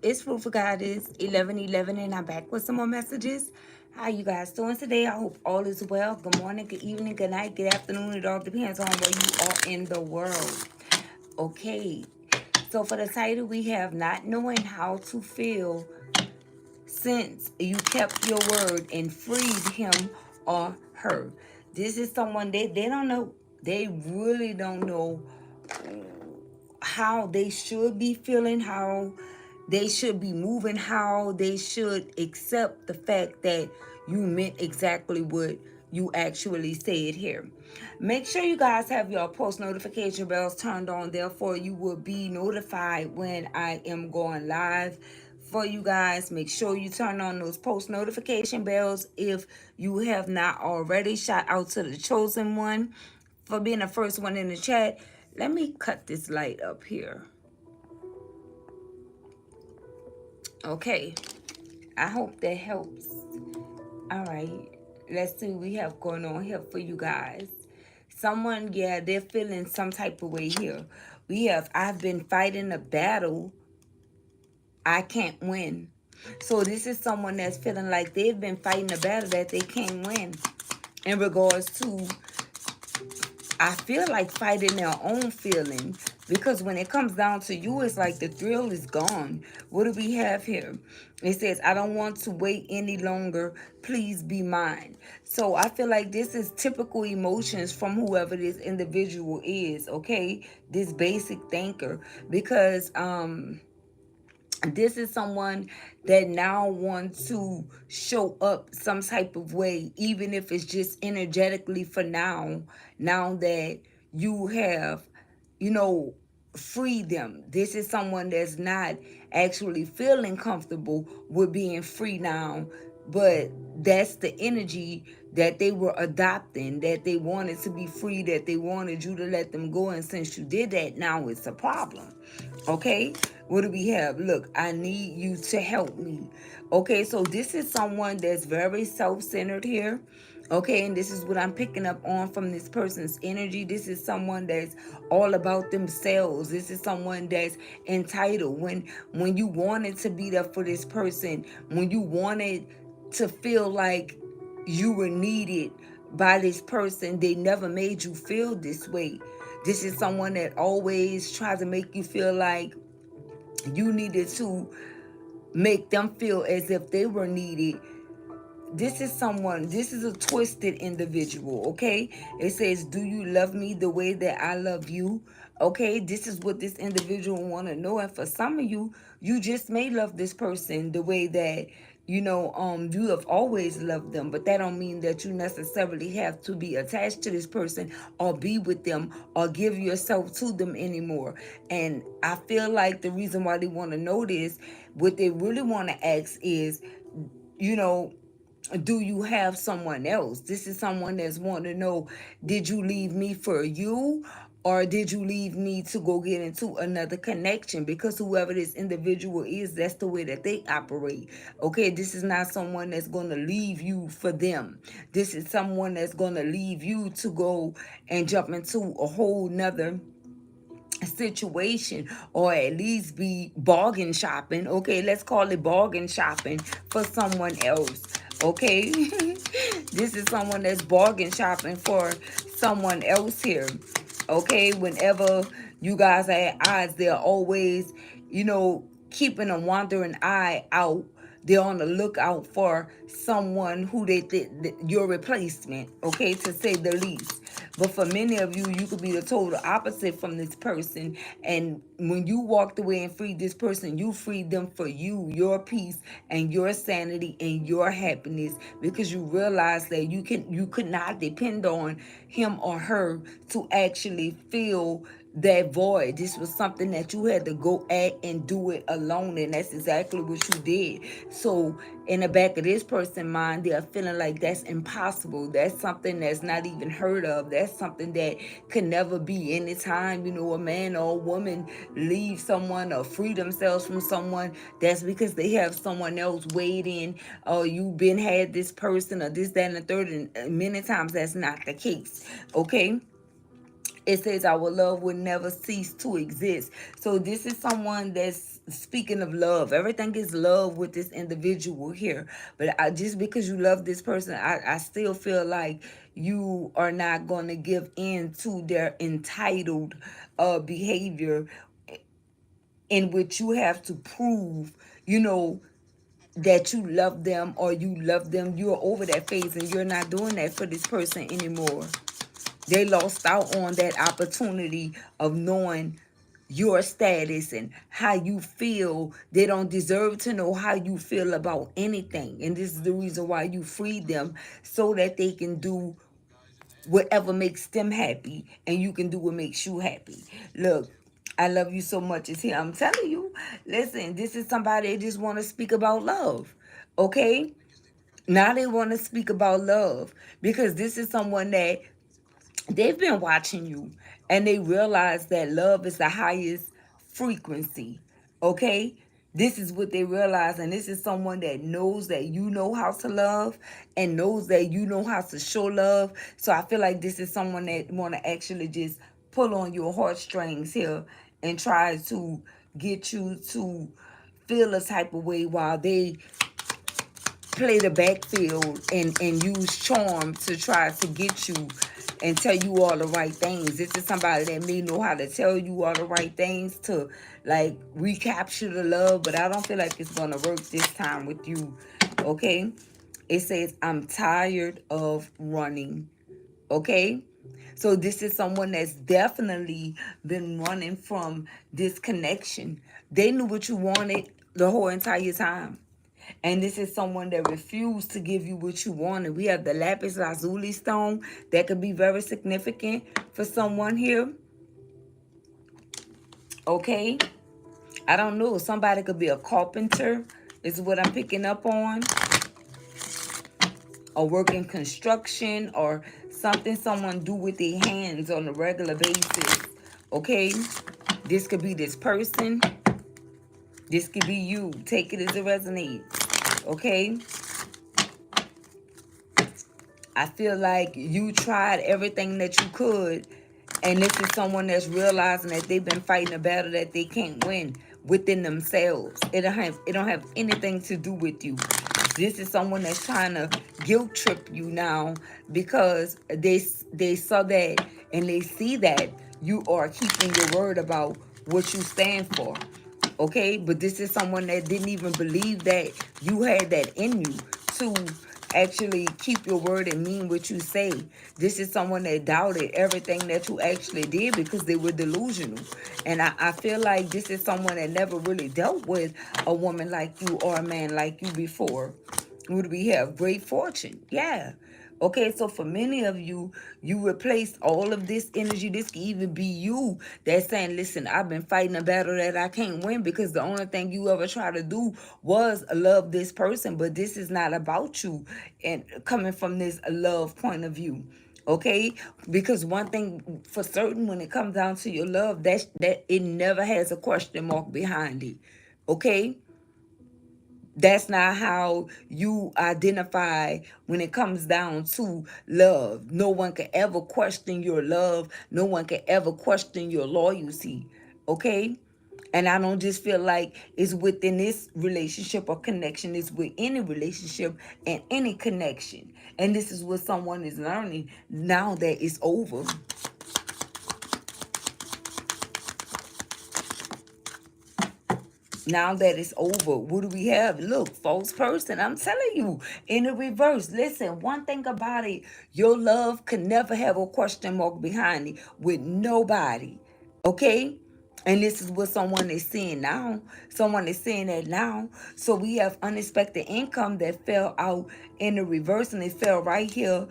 It's Food for God is 11:11, and I'm back with some more messages. How you guys doing today? I hope all is well. Good morning, good evening, good night, good afternoon. It all depends on where you are in the world. Okay, so for the title, we have not knowing how to feel since you kept your word and freed him or her. This is someone they don't know. They really don't know how they should be feeling, how they should be moving, how they should accept the fact that you meant exactly what you actually said here. Make sure you guys have your post notification bells turned on, therefore you will be notified when I am going live for you guys. Make sure you turn on those post notification bells if you have not already. Shout out to the chosen one for being the first one in the chat. Let me cut this light up here. Okay, I hope that helps. All right, let's see what we have going on here for you guys. Someone, yeah, they're feeling some type of way here. I've been fighting a battle I can't win. So this is someone that's feeling like they've been fighting a battle that they can't win in regards to, I feel like, fighting their own feelings, because when it comes down to you, it's like the thrill is gone. What do we have here? It says, I don't want to wait any longer. Please be mine. So I feel like this is typical emotions from whoever this individual is, okay? This basic thinker, because this is someone that now wants to show up some type of way, even if it's just energetically for now that you have, you know, freed them. This is someone that's not actually feeling comfortable with being free now, but that's the energy that they were adopting, that they wanted to be free, that they wanted you to let them go. And since you did that, now it's a problem. Okay, what do we have? Look, I need you to help me. Okay, so this is someone that's very self-centered here. Okay, and this is what I'm picking up on from this person's energy. This is someone that's all about themselves. This is someone that's entitled. When you wanted to be there for this person, when you wanted to feel like you were needed by this person, they never made you feel this way. This is someone that always tries to make you feel like you needed to make them feel as if they were needed. This is a twisted individual, okay? It says, do you love me the way that I love you? Okay, this is what this individual want to know. And for some of you, you just may love this person the way that, you have always loved them, but that don't mean that you necessarily have to be attached to this person or be with them or give yourself to them anymore. And I feel like the reason why they want to know this, what they really want to ask is, you know, do you have someone else? This is someone that's wanting to know, did you leave me for you, or did you leave me to go get into another connection? Because whoever this individual is, that's the way that they operate. Okay, this is not someone that's going to leave you for them. This is someone that's going to leave you to go and jump into a whole nother situation, or at least be bargain shopping. Okay, let's call it bargain shopping for someone else. Okay, this is someone that's bargain shopping for someone else here. Okay, whenever you guys are at odds, they're always, keeping a wandering eye out. They're on the lookout for someone who they think your replacement, okay, to say the least. But for many of you, you could be the total opposite from this person. And when you walked away and freed this person, you freed them for you, your peace and your sanity and your happiness, because you realize that you could not depend on him or her to actually feel that void. This was something that you had to go at and do it alone, and that's exactly what you did. So in the back of this person's mind, they're feeling like that's impossible. That's something that's not even heard of. That's something that could never be. Anytime, a man or a woman leave someone or free themselves from someone, that's because they have someone else waiting, or you've been had this person or this, that, and the third, and many times that's not the case. Okay, it says our love will never cease to exist. So this is someone that's speaking of love, everything is love with this individual here. But just because you love this person, I still feel like you are not going to give in to their entitled behavior, in which you have to prove, you know, that you love them, or you love them. You're over that phase and you're not doing that for this person anymore. They lost out on that opportunity of knowing your status and how you feel. They don't deserve to know how you feel about anything. And this is the reason why you freed them, so that they can do whatever makes them happy and you can do what makes you happy. Look, I love you so much. It's here. I'm telling you, listen, this is somebody that just want to speak about love. Okay? Now they want to speak about love, because this is someone that they've been watching you and they realize that love is the highest frequency. Okay? This is what they realize, and this is someone that knows that you know how to love and knows that you know how to show love. So I feel like this is someone that want to actually just pull on your heartstrings here and try to get you to feel a type of way, while they play the backfield and use charm to try to get you and tell you all the right things. This is somebody that may know how to tell you all the right things to like recapture the love, but I don't feel like it's gonna work this time with you. Okay? It says, I'm tired of running. Okay? So this is someone that's definitely been running from this connection. They knew what you wanted the whole entire time. And this is someone that refused to give you what you wanted. We have the lapis lazuli stone. That could be very significant for someone here. Okay? I don't know. Somebody could be a carpenter, is what I'm picking up on. Or work in construction, or something someone do with their hands on a regular basis. Okay? This could be this person. This could be you. Take it as it resonates. Okay? I feel like you tried everything that you could, and this is someone that's realizing that they've been fighting a battle that they can't win within themselves. It don't have anything to do with you. This is someone that's trying to guilt trip you now, because they saw that and they see that you are keeping your word about what you stand for. Okay, but this is someone that didn't even believe that you had that in you to actually keep your word and mean what you say. This is someone that doubted everything that you actually did because they were delusional. And I feel like this is someone that never really dealt with a woman like you or a man like you before. Would we have great fortune? Yeah. Okay, so for many of you, you replaced all of this energy. This can even be you that's saying, listen, I've been fighting a battle that I can't win because the only thing you ever try to do was love this person. But this is not about you, and coming from this love point of view. Okay, because one thing for certain, when it comes down to your love, that it never has a question mark behind it. Okay, that's not how you identify when it comes down to love. No one can ever question your love. No one can ever question your loyalty. Okay? And I don't just feel like it's within this relationship or connection. It's with any relationship and any connection. And this is what someone is learning now that it's over. Now that it's over, what do we have? Look, false person. I'm telling you, in the reverse. Listen, one thing about it, your love can never have a question mark behind it with nobody. Okay? And this is what someone is seeing now. Someone is seeing that now. So we have unexpected income that fell out in the reverse, and it fell right here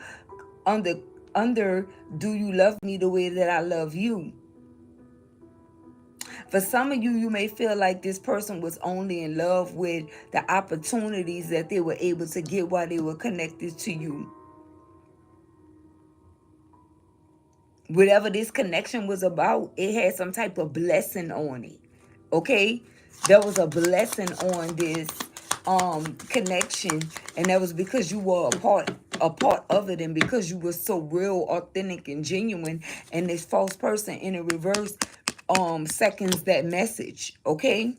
under under do you love me the way that I love you? For some of you, you may feel like this person was only in love with the opportunities that they were able to get while they were connected to you. Whatever this connection was about, it had some type of blessing on it. Okay? There was a blessing on this connection, and that was because you were a part of it, and because you were so real, authentic, and genuine. And this false person in a reverse seconds that message. Okay?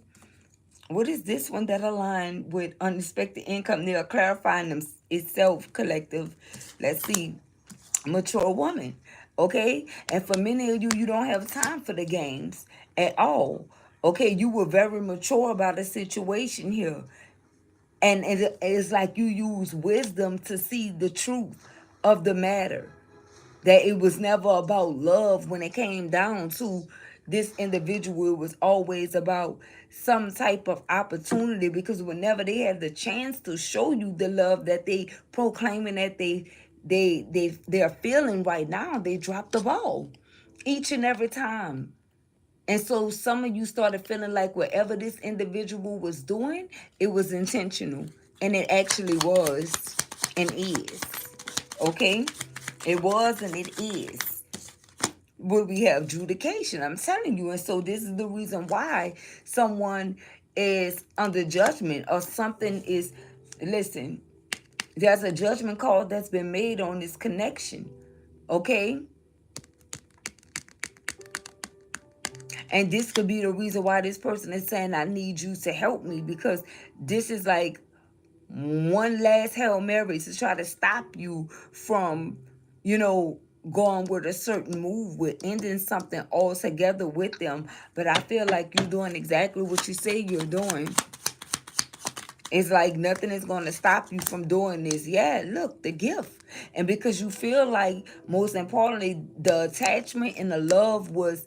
What is this one that align with unexpected income? They are clarifying them itself collective. Let's see. Mature woman. Okay? And for many of you, you don't have time for the games at all. Okay, you were very mature about a situation here. And it's like you use wisdom to see the truth of the matter, that it was never about love when it came down to this individual. It was always about some type of opportunity, because whenever they had the chance to show you the love that they proclaiming that they're feeling right now, they dropped the ball each and every time. And so some of you started feeling like whatever this individual was doing, it was intentional. And it actually was and is. Okay? It was and it is. Where we have judication, I'm telling you. And so this is the reason why someone is under judgment, or something is, listen, there's a judgment call that's been made on this connection. Okay? And this could be the reason why this person is saying, I need you to help me, because this is like one last Hail Mary to try to stop you from, you know, going with a certain move, with ending something altogether with them. But I feel like you're doing exactly what you say you're doing. It's like nothing is going to stop you from doing this. Yeah, look, the gift. And because you feel like, most importantly, the attachment and the love was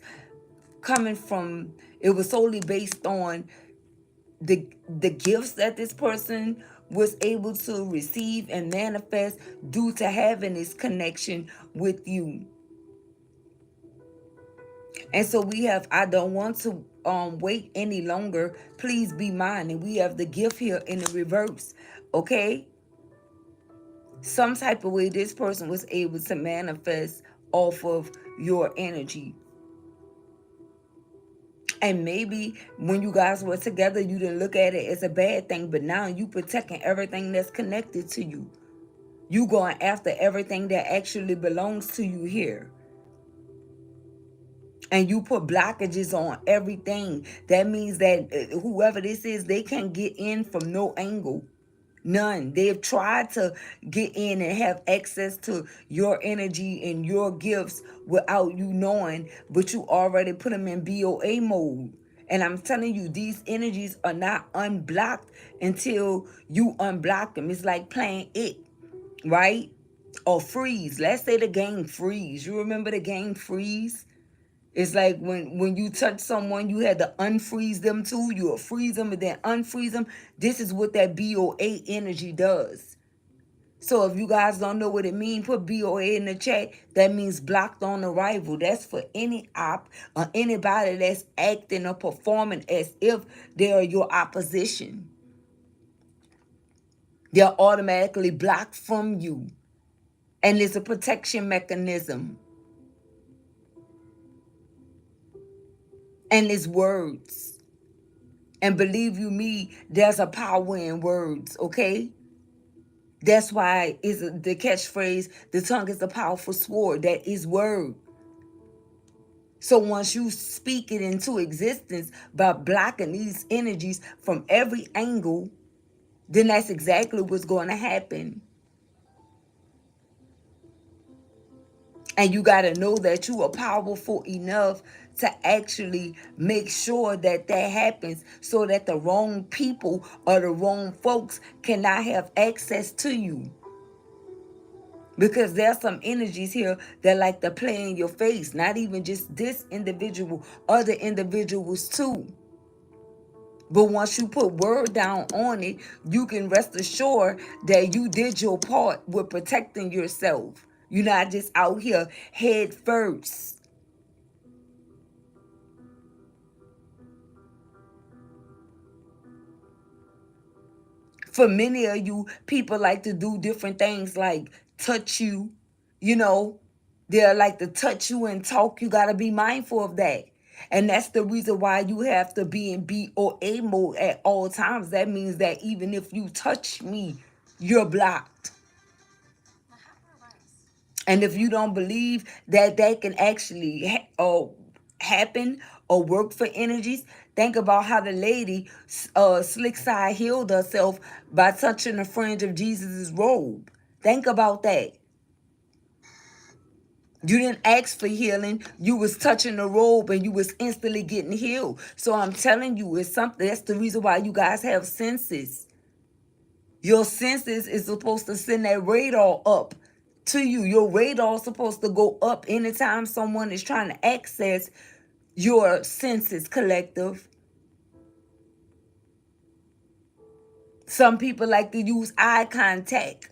coming from, it was solely based on the gifts that this person was able to receive and manifest due to having this connection with you. And so we have, I don't want to wait any longer, please be mine. And we have the gift here in the reverse. Okay, some type of way this person was able to manifest off of your energy. And maybe when you guys were together, you didn't look at it as a bad thing, but now you protecting everything that's connected to you. You going after everything that actually belongs to you here. And you put blockages on everything. That means that whoever this is, they can't get in from no angle. None. They've tried to get in and have access to your energy and your gifts without you knowing, but you already put them in BOA mode. And I'm telling you, these energies are not unblocked until you unblock them. It's like playing it, right? Or freeze. Let's say the game freeze. You remember the game freeze? It's like when you touch someone, you had to unfreeze them too. You'll freeze them and then unfreeze them. This is what that BOA energy does. So if you guys don't know what it means, put BOA in the chat. That means blocked on arrival. That's for any op or anybody that's acting or performing as if they are your opposition. They're automatically blocked from you. And it's a protection mechanism. And it's words. And believe you me, there's a power in words, okay? That's why is the catchphrase, the tongue is a powerful sword. That is word. So once you speak it into existence by blocking these energies from every angle, then that's exactly what's going to happen. And you got to know that you are powerful enough to actually make sure that that happens, so that the wrong people or the wrong folks cannot have access to you. Because there's some energies here that like to play in your face. Not even just this individual, other individuals too. But once you put word down on it, you can rest assured that you did your part with protecting yourself. You're not just out here head first. For many of you, people like to do different things like touch you, you know, they like to touch you and talk. You got to be mindful of that. And that's the reason why you have to be in BOA mode at all times. That means that even if you touch me, you're blocked. And if you don't believe that that can actually happen or work for energies, Think about how the lady, Slick Side, healed herself by touching the fringe of Jesus' robe. Think about that. You didn't ask for healing. You was touching the robe and you was instantly getting healed. So I'm telling you, it's something. That's the reason why you guys have senses. Your senses is supposed to send that radar up to you. Your radar is supposed to go up anytime someone is trying to access your senses, collective. Some people like to use eye contact.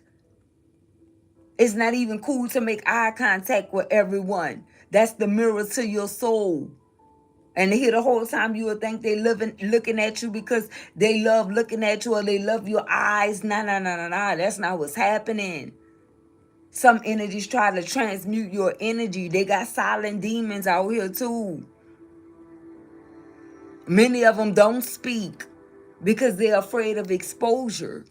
It's not even cool to make eye contact with everyone. That's the mirror to your soul. And here the whole time you will think they looking at you because they love looking at you or they love your eyes. Nah. That's not what's happening. Some energies try to transmute your energy. They got silent demons out here too. Many of them don't speak because they're afraid of exposure.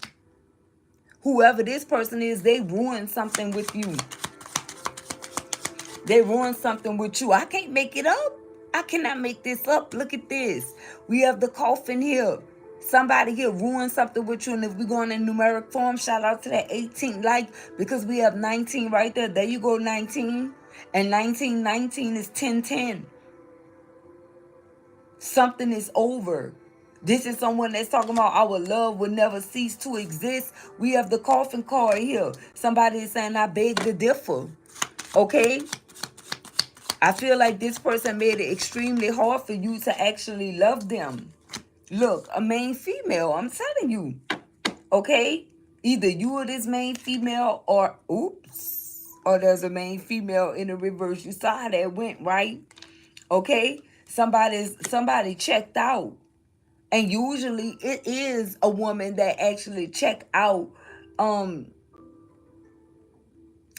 Whoever this person is, they ruin something with you. They ruin something with you. I can't make it up. I cannot make this up. Look at this. We have the coffin here. Somebody here ruined something with you. And if we're going in numeric form, shout out to that 18 like, because we have 19 right there. There you go, 19. And 19 is 10. Something is over. This is someone that's talking about our love will never cease to exist. We have the coffin card here. Somebody is saying, I beg to differ. Okay? I feel like this person made it extremely hard for you to actually love them. Look, a main female, I'm telling you. Okay? Either you are this main female or, oops, or there's a main female in the reverse. You saw how that went, right? Okay? Somebody checked out. And usually it is a woman that actually check out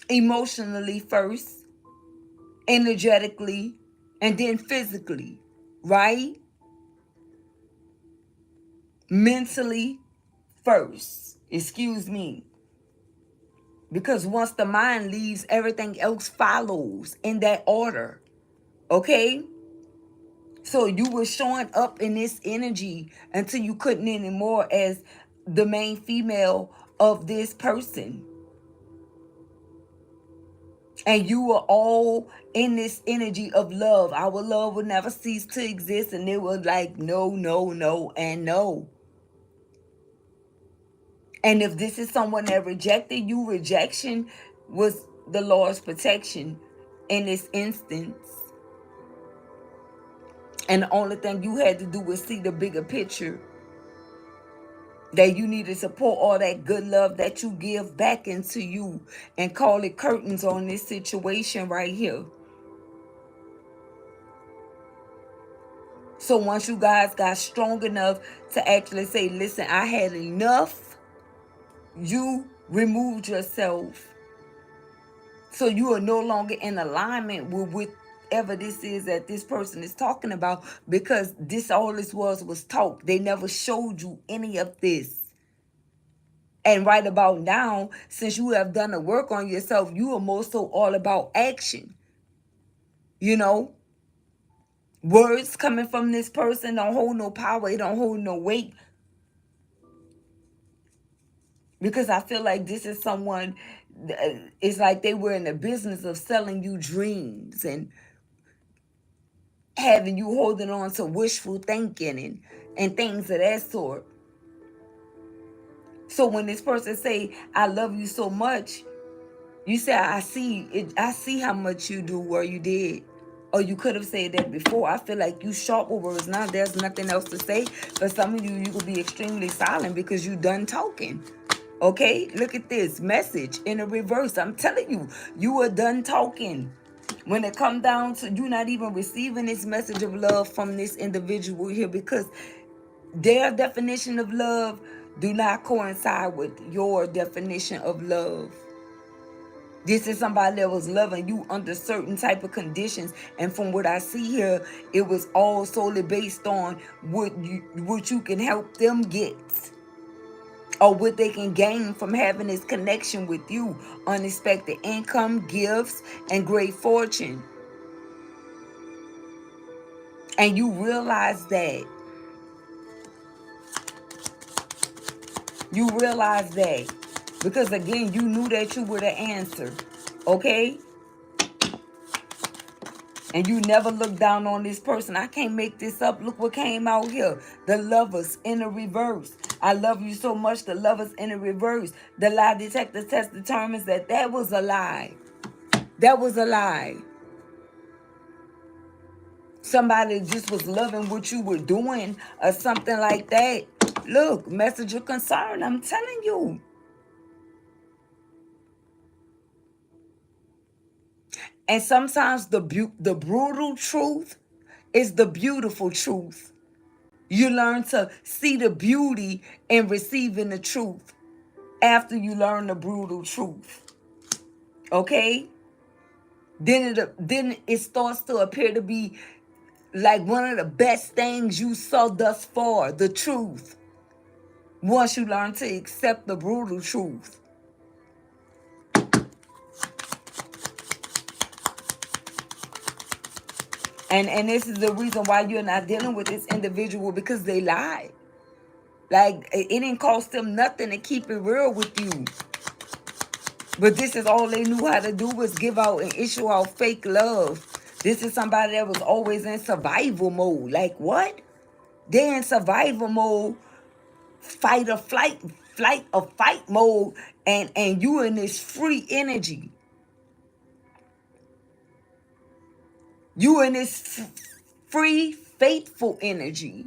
emotionally first, energetically, and then physically, right? Mentally first. Excuse me. Because once the mind leaves, everything else follows in that order. Okay? So you were showing up in this energy until you couldn't anymore as the main female of this person. And you were all in this energy of love. Our love will never cease to exist. And they were like, no, and no. And if this is someone that rejected you, rejection was the Lord's protection in this instance. And the only thing you had to do was see the bigger picture. That you need to support all that good love that you give back into you. And call it curtains on this situation right here. So once you guys got strong enough to actually say, listen, I had enough, you removed yourself. So you are no longer in alignment with whatever this is that this person is talking about, because this all this was talk. They never showed you any of this. And right about now, since you have done the work on yourself, you are more so all about action. You know, words coming from this person don't hold no power. It don't hold no weight. Because I feel like this is someone, it's like they were in the business of selling you dreams and having you holding on to wishful thinking and things of that sort. So when this person say, I love you so much, you say, I see it. I see how much you do or you did. Or you could have said that before. I feel like you sharp with words now. There's nothing else to say. For some of you, you could be extremely silent because you done talking. Okay, look at this message in a reverse. I'm telling you, you are done talking. When it comes down to you not even receiving this message of love from this individual here, because their definition of love do not coincide with your definition of love. This is somebody that was loving you under certain type of conditions. And from what I see here, it was all solely based on what you can help them get. Or what they can gain from having this connection with you. Unexpected income, gifts, and great fortune. And you realize that. You realize that. Because again, you knew that you were the answer. Okay? And you never look down on this person. I can't make this up. Look what came out here. The lovers in the reverse. I love you so much. The lovers in the reverse. The lie detector test determines that that was a lie. That was a lie. Somebody just was loving what you were doing or something like that. Look, message of concern. I'm telling you. And sometimes the brutal truth is the beautiful truth. You learn to see the beauty in receiving the truth after you learn the brutal truth. Okay? Then it starts to appear to be like one of the best things you saw thus far, the truth. Once you learn to accept the brutal truth. And this is the reason why you're not dealing with this individual, because they lied. Like, it didn't cost them nothing to keep it real with you. But this is all they knew how to do, was give out and issue out fake love. This is somebody that was always in survival mode. Like, what? They're in survival mode, fight or fight mode, and you in this free energy. You in this free, faithful energy.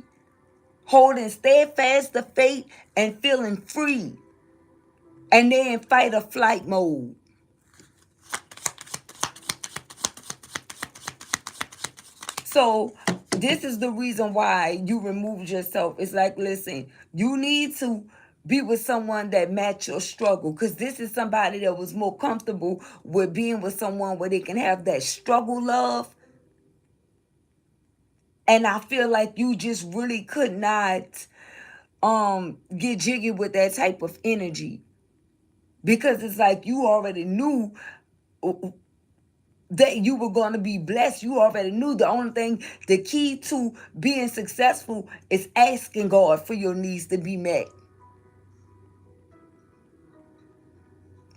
Holding steadfast the faith and feeling free. And they're in fight or flight mode. So this is the reason why you removed yourself. It's like, listen, you need to be with someone that match your struggle, because this is somebody that was more comfortable with being with someone where they can have that struggle love. And I feel like you just really could not get jiggy with that type of energy, because it's like you already knew that you were going to be blessed. You already knew the only thing, the key to being successful is asking God for your needs to be met.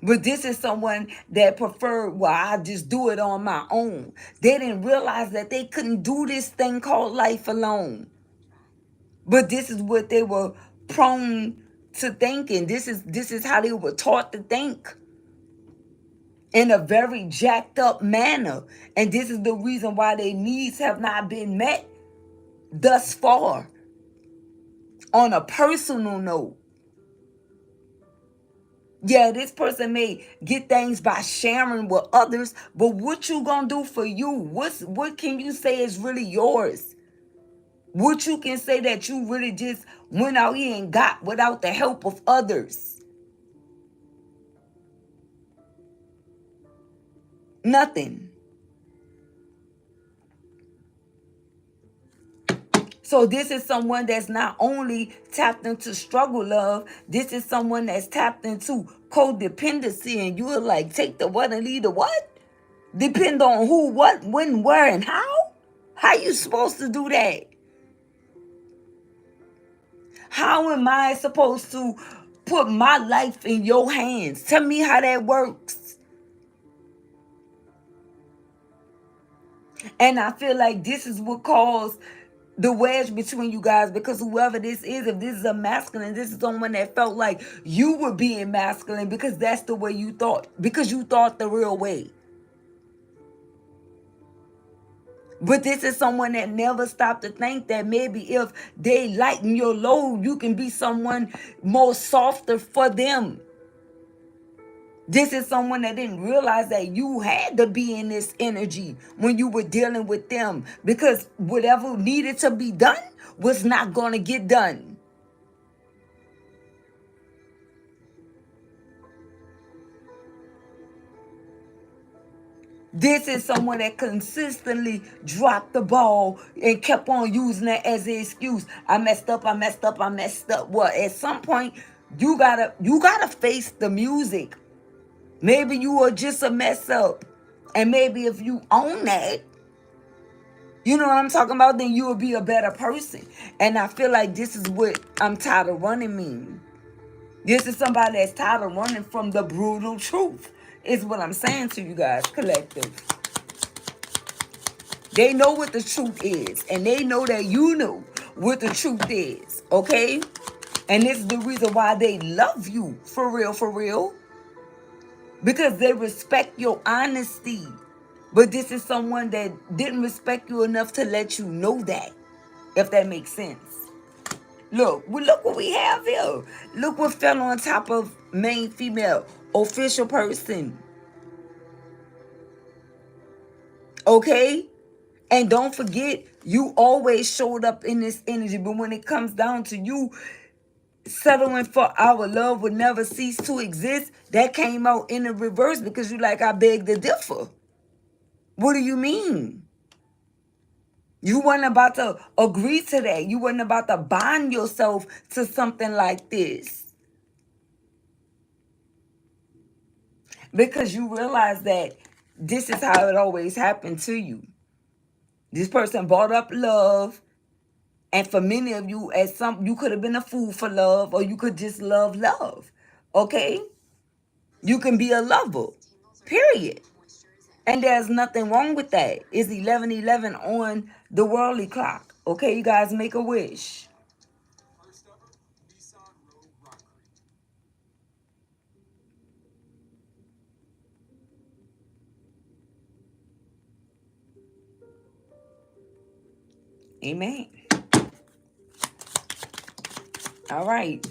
But this is someone that preferred, well, I just do it on my own. They didn't realize that they couldn't do this thing called life alone. But this is what they were prone to thinking. This is how they were taught to think, in a very jacked up manner. And this is the reason why their needs have not been met thus far. On a personal note, yeah, this person may get things by sharing with others, but what you gonna do for you? What can you say is really yours? What you can say that you really just went out here and got without the help of others? Nothing. So this is someone that's not only tapped into struggle love, this is someone that's tapped into codependency, and you're like, take the what and leave the what? Depend on who, what, when, where, and how? How you supposed to do that? How am I supposed to put my life in your hands? Tell me how that works. And I feel like this is what caused the wedge between you guys, because whoever this is, if this is a masculine, this is someone that felt like you were being masculine because that's the way you thought, because you thought the real way. But this is someone that never stopped to think that maybe if they lighten your load, you can be someone more softer for them. This is someone that didn't realize that you had to be in this energy when you were dealing with them, because whatever needed to be done was not going to get done. This is someone that consistently dropped the ball and kept on using that as an excuse. I messed up. Well, at some point, you gotta face the music. Maybe you were just a mess up. And maybe if you own that, you know what I'm talking about, then you will be a better person. And I feel like this is what I'm tired of running mean. This is somebody that's tired of running from the brutal truth, is what I'm saying to you guys, collective. They know what the truth is, and they know that you know what the truth is, okay? And this is the reason why they love you, for real, because they respect your honesty. But this is someone that didn't respect you enough to let you know that, if that makes sense. Look what we have here. Look what fell on top of main female, official person. Okay? And don't forget, you always showed up in this energy. But when it comes down to you settling for our love would never cease to exist, that came out in the reverse because you like, I beg to differ. What do you mean? You weren't about to agree to that. You weren't about to bind yourself to something like this. Because you realize that this is how it always happened to you. This person brought up love. And for many of you, you could have been a fool for love, or you could just love love. Okay? You can be a lover. Period. And there's nothing wrong with that. It's 11:11 on the worldly clock. Okay, you guys make a wish. Amen. All right.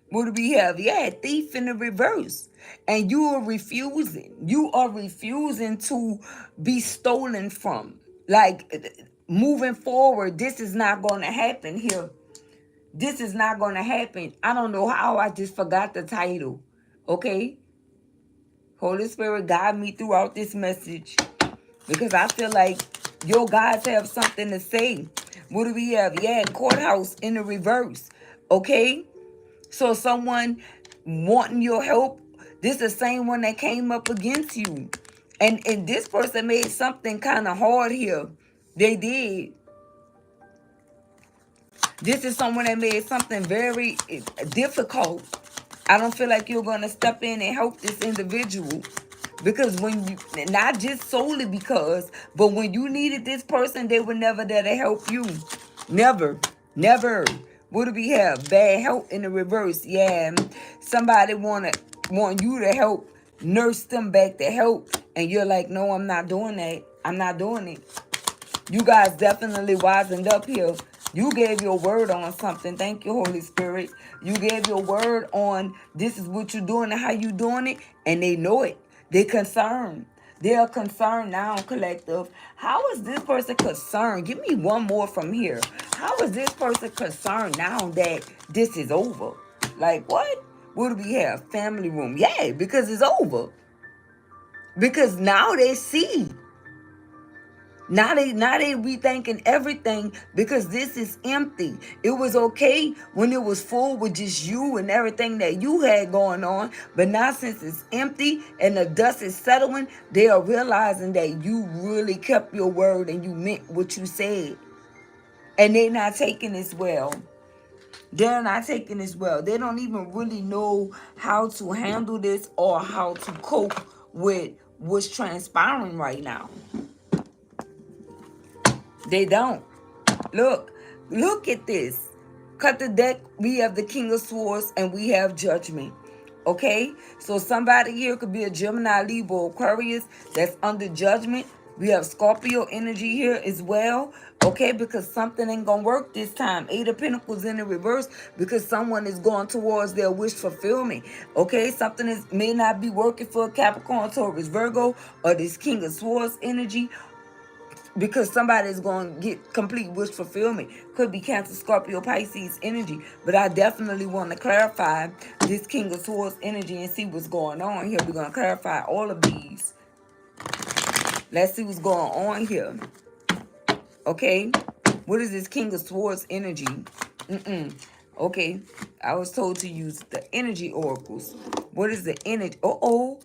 What do we have? Yeah, thief in the reverse. And you are refusing. You are refusing to be stolen from. Like, moving forward, this is not going to happen here. This is not going to happen. I don't know how I just forgot the title. Okay? Holy Spirit, guide me throughout this message. Because I feel like your guys have something to say. What do we have? Yeah, courthouse in the reverse. Okay? So someone wanting your help, this is the same one that came up against you. And this person made something kind of hard here. They did. This is someone that made something very difficult. I don't feel like you're going to step in and help this individual. Because when you, not just solely because, but when you needed this person, they were never there to help you. Never. Never. What do we have? Bad help in the reverse. Yeah. Somebody want you to help nurse them back to help. And you're like, no, I'm not doing that. I'm not doing it. You guys definitely wisened up here. You gave your word on something. Thank you, Holy Spirit. You gave your word on this is what you're doing and how you doing it. And they know it. They're concerned. They are concerned now, collective. How is this person concerned? Give me one more from here. How is this person concerned now that this is over? Like, what? What do we have? Family room. Yeah, because it's over. Because now they see. Now they rethinking everything because this is empty. It was okay when it was full with just you and everything that you had going on. But now since it's empty and the dust is settling, they are realizing that you really kept your word and you meant what you said. And they're not taking this well. They're not taking this well. They don't even really know how to handle this or how to cope with what's transpiring right now. They don't. Look at this. Cut the deck. We have the King of Swords and we have Judgment. Okay? So somebody here could be a Gemini, Libra, Aquarius that's under judgment. We have Scorpio energy here as well. Okay? Because something ain't going to work this time. Eight of Pentacles in the reverse because someone is going towards their wish fulfillment. Okay? Something may not be working for Capricorn, Taurus, Virgo, or this King of Swords energy. Because somebody's going to get complete wish fulfillment. Could be Cancer, Scorpio, Pisces energy. But I definitely want to clarify this King of Swords energy and see what's going on here. We're going to clarify all of these. Let's see what's going on here. Okay. What is this King of Swords energy? Okay. I was told to use the energy oracles. What is the energy? Uh-oh.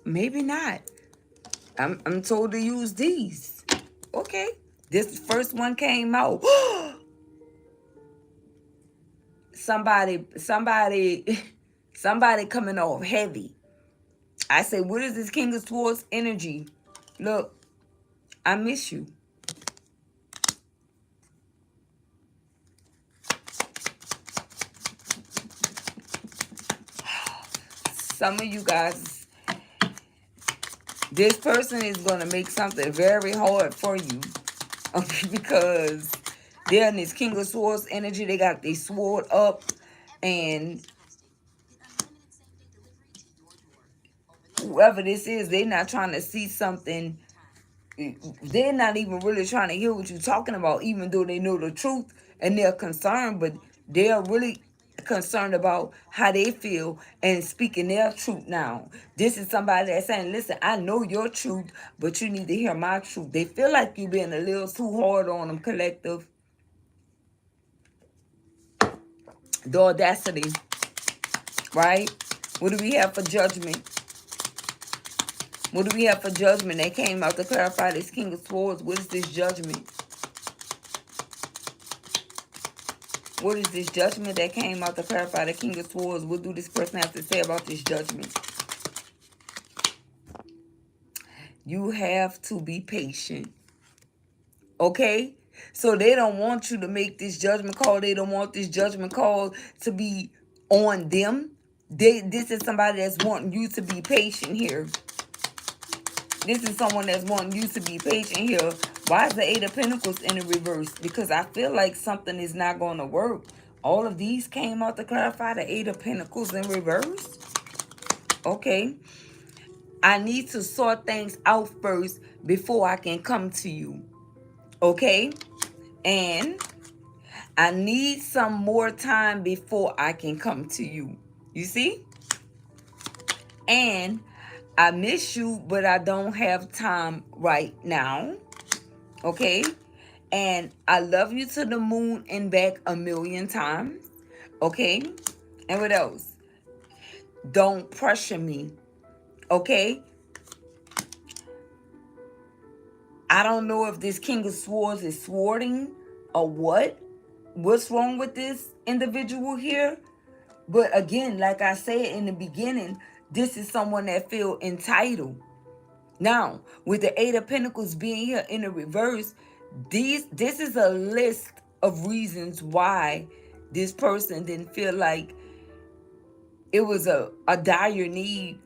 Maybe not. I'm told to use these. Okay. This first one came out. somebody somebody coming off heavy. I say, what is this King of Swords energy? Look, I miss you. Some of you guys, this person is going to make something very hard for you. Okay, because they're in this King of Swords energy. They got their sword up. And whoever this is, they're not trying to see something. They're not even really trying to hear what you're talking about, even though they know the truth and they're concerned, but they're really concerned about how they feel and speaking their truth now. This is somebody that's saying, listen, I know your truth, but you need to hear my truth. They feel like you're being a little too hard on them, collective. The audacity, right? What do we have for judgment? What do we have for judgment? They came out to clarify this King of Swords. What is this judgment? What is this judgment that came out to clarify the King of Swords? What do this person have to say about this judgment? You have to be patient. Okay? So they don't want you to make this judgment call. They don't want this judgment call to be on them. This is somebody that's wanting you to be patient here. This is someone that's wanting you to be patient here. Why is the Eight of Pentacles in the reverse? Because I feel like something is not going to work. All of these came out to clarify the Eight of Pentacles in reverse. Okay. I need to sort things out first before I can come to you. Okay. And I need some more time before I can come to you. You see? And I miss you, but I don't have time right now. Okay? And I love you to the moon and back 1,000,000 times. Okay? And what else? Don't pressure me. Okay? I don't know if this King of Swords is swording or what. What's wrong with this individual here? But again, like I said in the beginning, this is someone that feel entitled. Now, with the Eight of Pentacles being here in the reverse, this is a list of reasons why this person didn't feel like it was a dire need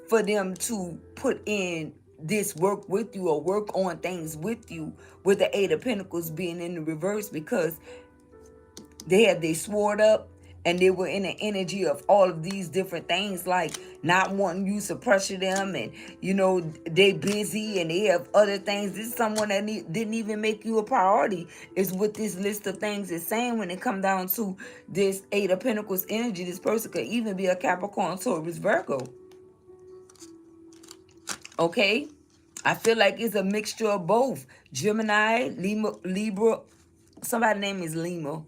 for them to put in this work with you or work on things with you, with the Eight of Pentacles being in the reverse, because they had they sword up and they were in the energy of all of these different things, like not wanting you to pressure them, and you know they busy and they have other things. This is someone that didn't even make you a priority, is what this list of things is saying. When it come down to this Eight of Pentacles energy, this person could even be a Capricorn, Taurus, Virgo. Okay, I feel like it's a mixture of both. Gemini, Libra. Somebody's name is Lima.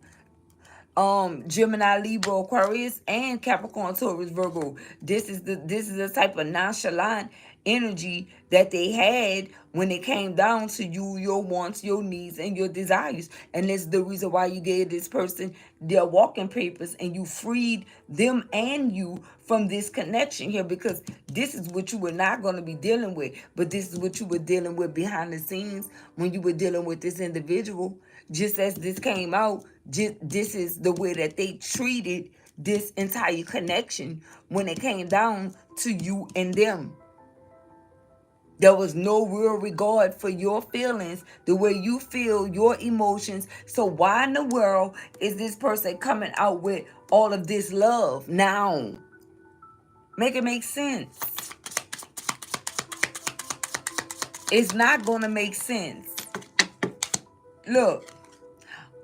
Gemini, Libra, Aquarius, and Capricorn, Taurus, Virgo. This is the type of nonchalant energy that they had when it came down to you, your wants, your needs, and your desires. And this is the reason why you gave this person their walking papers and you freed them and you from this connection here, because this is what you were not going to be dealing with, but this is what you were dealing with behind the scenes when you were dealing with this individual. Just as this came out, this is the way that they treated this entire connection when it came down to you and them. There was no real regard for your feelings, the way you feel, your emotions. So why in the world is this person coming out with all of this love now? Make it make sense. It's not going to make sense. Look.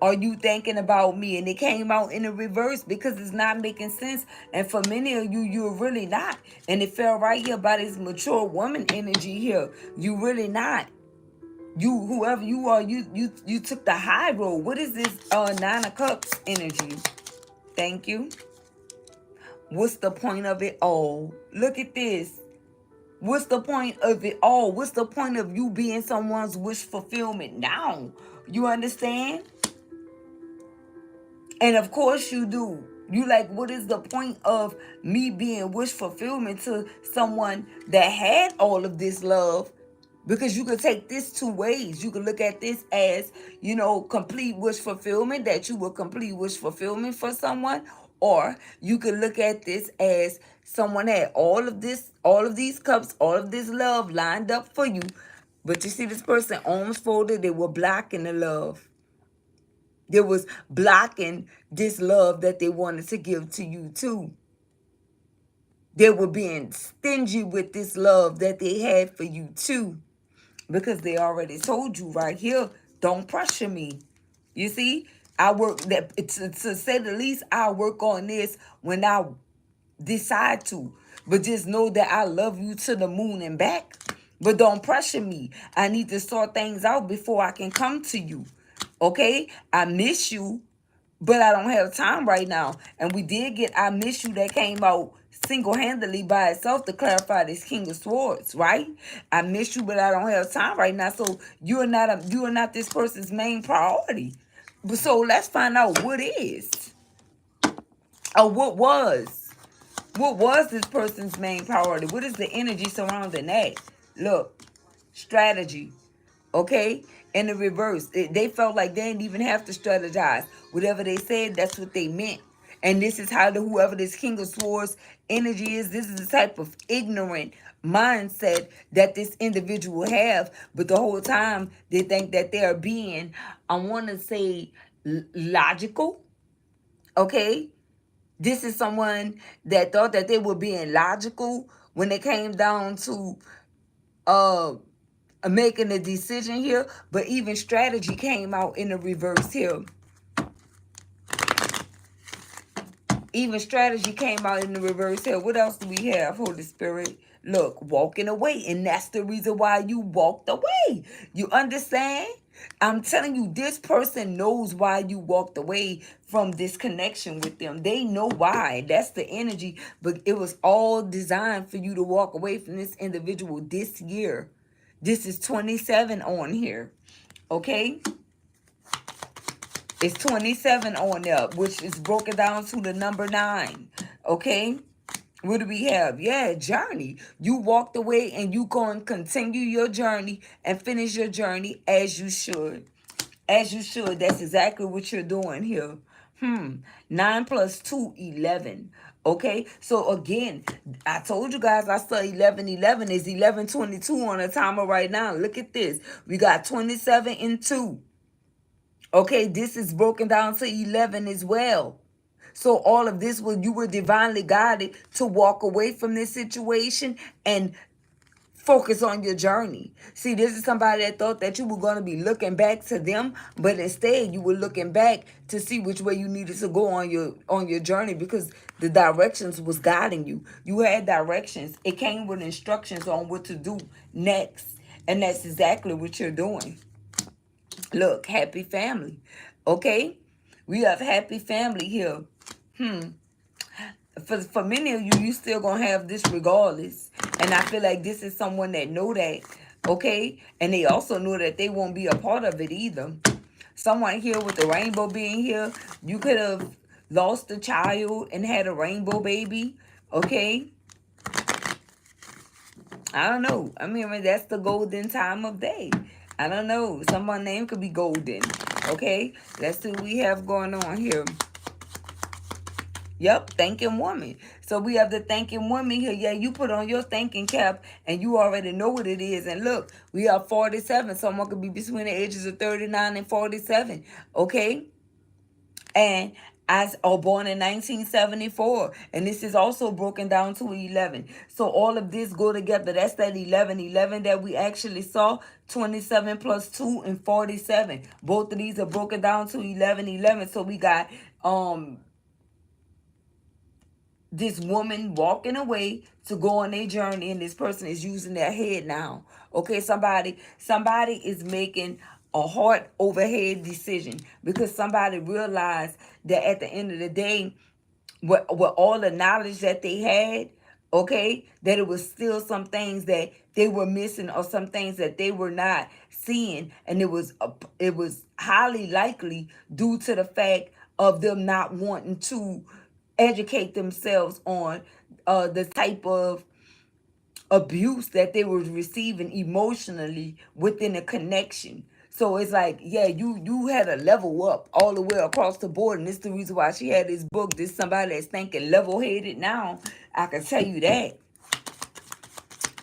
Are you thinking about me? And it came out in the reverse because it's not making sense. And for many of you, you're really not. And it fell right here by this mature woman energy here. You really not. You, whoever you are, you took the high road. What is this Nine of Cups energy? Thank you. What's the point of it all? Look at this. What's the point of it all? What's the point of you being someone's wish fulfillment now? You understand? And of course you do. You like, what is the point of me being wish fulfillment to someone that had all of this love? Because you could take this two ways. You could look at this as, complete wish fulfillment, that you will complete wish fulfillment for someone. Or you could look at this as someone had all of these cups, all of this love lined up for you. But you see this person, arms folded, they were blocking the love. They was blocking this love that they wanted to give to you too. They were being stingy with this love that they had for you too. Because they already told you right here, don't pressure me. You see, I work that to say the least, I work on this when I decide to. But just know that I love you to the moon and back. But don't pressure me. I need to sort things out before I can come to you. Okay? I miss you, but I don't have time right now. And we did get I Miss You that came out single-handedly by itself to clarify this King of Swords, right? I miss you, but I don't have time right now. So you are not this person's main priority. But so let's find out what is, or what was this person's main priority? What is the energy surrounding that? Look, strategy. Okay? In the reverse, they felt like they didn't even have to strategize. Whatever they said, that's what they meant. And this is how whoever this King of Swords energy is, this is the type of ignorant mindset that this individual have. But the whole time they think that they are being, I want to say, logical. Okay? This is someone that thought that they were being logical when it came down to uh making a decision here, but even strategy came out in the reverse here. Even strategy came out in the reverse here. What else do we have, Holy Spirit? Look, walking away, and that's the reason why you walked away. You understand? I'm telling you, this person knows why you walked away from this connection with them. They know why. That's the energy, but it was all designed for you to walk away from this individual this year. This is 27 on here. Okay? It's 27 on there, which is broken down to the number 9. Okay? What do we have? Yeah, journey. You walked away and you going to continue your journey and finish your journey as you should. As you should. That's exactly what you're doing here. 9 plus 2, 11. Okay, so again, I told you guys I saw 11. Is 11:22 on the timer right now. Look at this. We got 27 and 2. Okay, this is broken down to 11 as well. So all of this was, you were divinely guided to walk away from this situation and focus on your journey. See, this is somebody that thought that you were going to be looking back to them, but instead you were looking back to see which way you needed to go on your journey, because the directions was guiding you. You had directions. It came with instructions on what to do next. And that's exactly what you're doing. Look, happy family. Okay? We have happy family here. For many of you, you still gonna have this regardless. And I feel like this is someone that know that. Okay? And they also know that they won't be a part of it either. Someone here with the rainbow being here, you could have lost a child and had a rainbow baby. Okay? I don't know. I mean, that's the golden time of day. I don't know. Someone's name could be golden. Okay? Let's see what we have going on here. Yep, thanking woman. So we have the thanking woman here. Yeah, you put on your thanking cap and you already know what it is. And look, we have 47. Someone could be between the ages of 39 and 47. Okay? And as or born in 1974, and this is also broken down to 11. So all of this go together. That's that 11 that we actually saw. 27 plus 2 and 47. Both of these are broken down to 11. So we got this woman walking away to go on their journey, and this person is using their head now. Okay, somebody is making a heart over head decision, because somebody realized that at the end of the day, with all the knowledge that they had, okay, that it was still some things that they were missing, or some things that they were not seeing, and it was highly likely due to the fact of them not wanting to educate themselves on the type of abuse that they were receiving emotionally within a connection. So it's like, yeah, you had to level up all the way across the board, and this is the reason why she had this book. This somebody that's thinking level headed now. I can tell you that.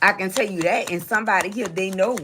I can tell you that. And somebody here, they know.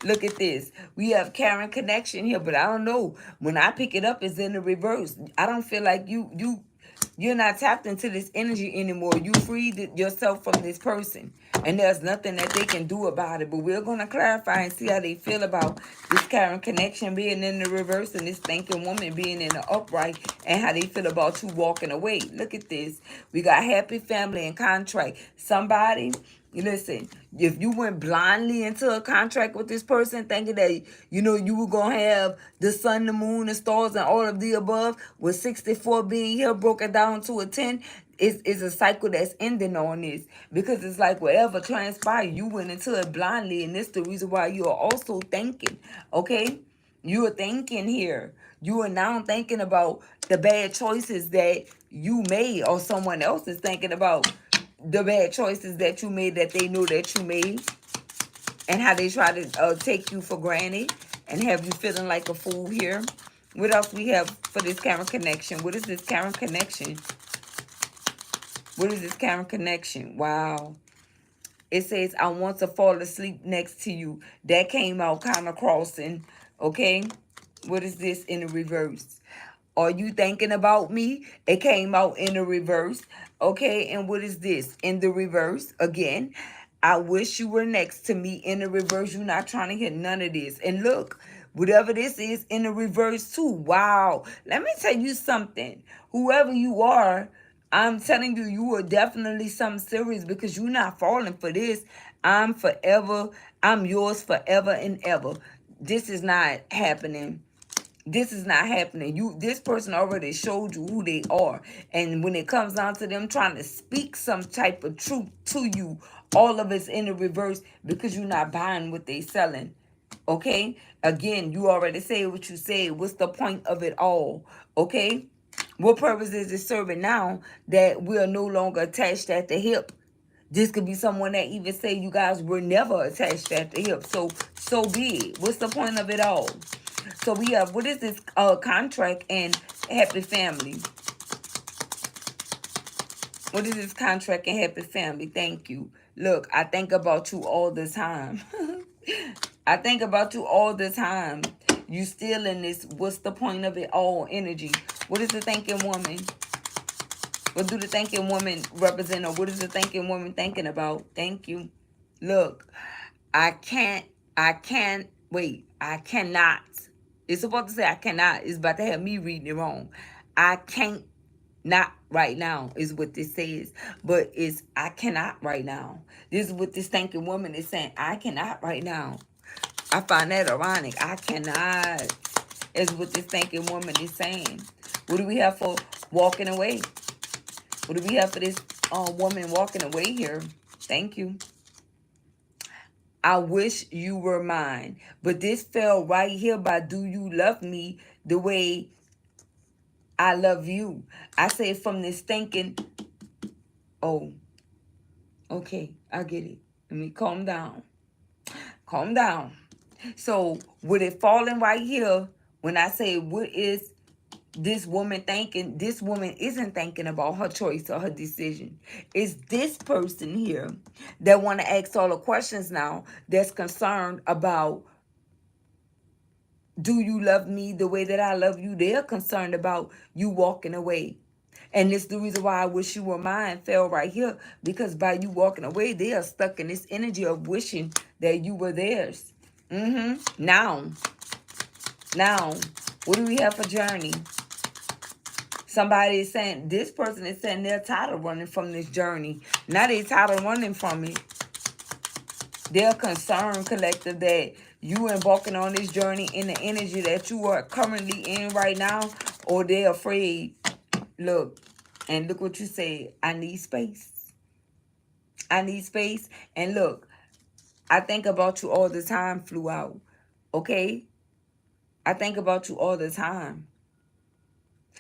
Look at this. We have Karen connection here, but I don't know. When I pick it up, it's in the reverse. I don't feel like you're not tapped into this energy anymore. You freed yourself from this person. And there's nothing that they can do about it. But we're going to clarify and see how they feel about this Karen connection being in the reverse and this thinking woman being in the upright, and how they feel about you walking away. Look at this. We got happy family and contract. Somebody, listen, if you went blindly into a contract with this person thinking that, you were going to have the sun, the moon, the stars, and all of the above, with 64 being here broken down to a 10, it's a cycle that's ending on this. Because it's like whatever transpired, you went into it blindly, and this the reason why you are also thinking, okay? You are thinking here. You are now thinking about the bad choices that you made, or someone else is thinking about the bad choices that you made, that they know that you made, and how they try to take you for granted and have you feeling like a fool here. What else we have for this Karen connection? What is this Karen connection? What is this Karen connection? Wow. It says, I want to fall asleep next to you. That came out kind of crossing. Okay. What is this in the reverse? Are you thinking about me? It came out in the reverse. Okay. And what is this in the reverse? Again, I wish you were next to me in the reverse. You're not trying to hear none of this. And look, whatever this is in the reverse too. Wow. Let me tell you something. Whoever you are, I'm telling you, you are definitely something serious, because you're not falling for this. I'm forever. I'm yours forever and ever. This is not happening. This is not happening. This person already showed you who they are. And when it comes down to them trying to speak some type of truth to you, all of it's in the reverse, because you're not buying what they selling. Okay? Again, you already say what you say. What's the point of it all? Okay? What purpose is it serving now that we are no longer attached at the hip? This could be someone that even say you guys were never attached at the hip. So be it. What's the point of it all? So we have, what is this contract and happy family? What is this contract and happy family? Thank you. Look, I think about you all the time. I think about you all the time. You still in this, what's the point of it all energy? What is the thinking woman? What do the thinking woman represent, or what is the thinking woman thinking about? Thank you. Look, I can't, wait, I cannot. It's supposed to say I cannot. It's about to have me reading it wrong. I can't not right now is what this says. But it's I cannot right now. This is what this thinking woman is saying. I cannot right now. I find that ironic. I cannot is what this thinking woman is saying. What do we have for walking away? What do we have for this woman walking away here? Thank you. I wish you were mine. But this fell right here by do you love me the way I love you? I say from this thinking, oh, okay, I get it. Let me calm down. Calm down. So with it falling right here, when I say what is this woman thinking, this woman isn't thinking about her choice or her decision. It's this person here that want to ask all the questions now, that's concerned about, do you love me the way that I love you? They're concerned about you walking away. And it's the reason why I wish you were mine fell right here, because by you walking away, they are stuck in this energy of wishing that you were theirs. Now, what do we have for journey? Somebody is saying, this person is saying they're tired of running from this journey. Now they're tired of running from it. They're concerned, collective, that you embarking on this journey in the energy that you are currently in right now, or they're afraid. Look, and look what you said. I need space. I need space. And look, I think about you all the time, flew out. Okay? I think about you all the time.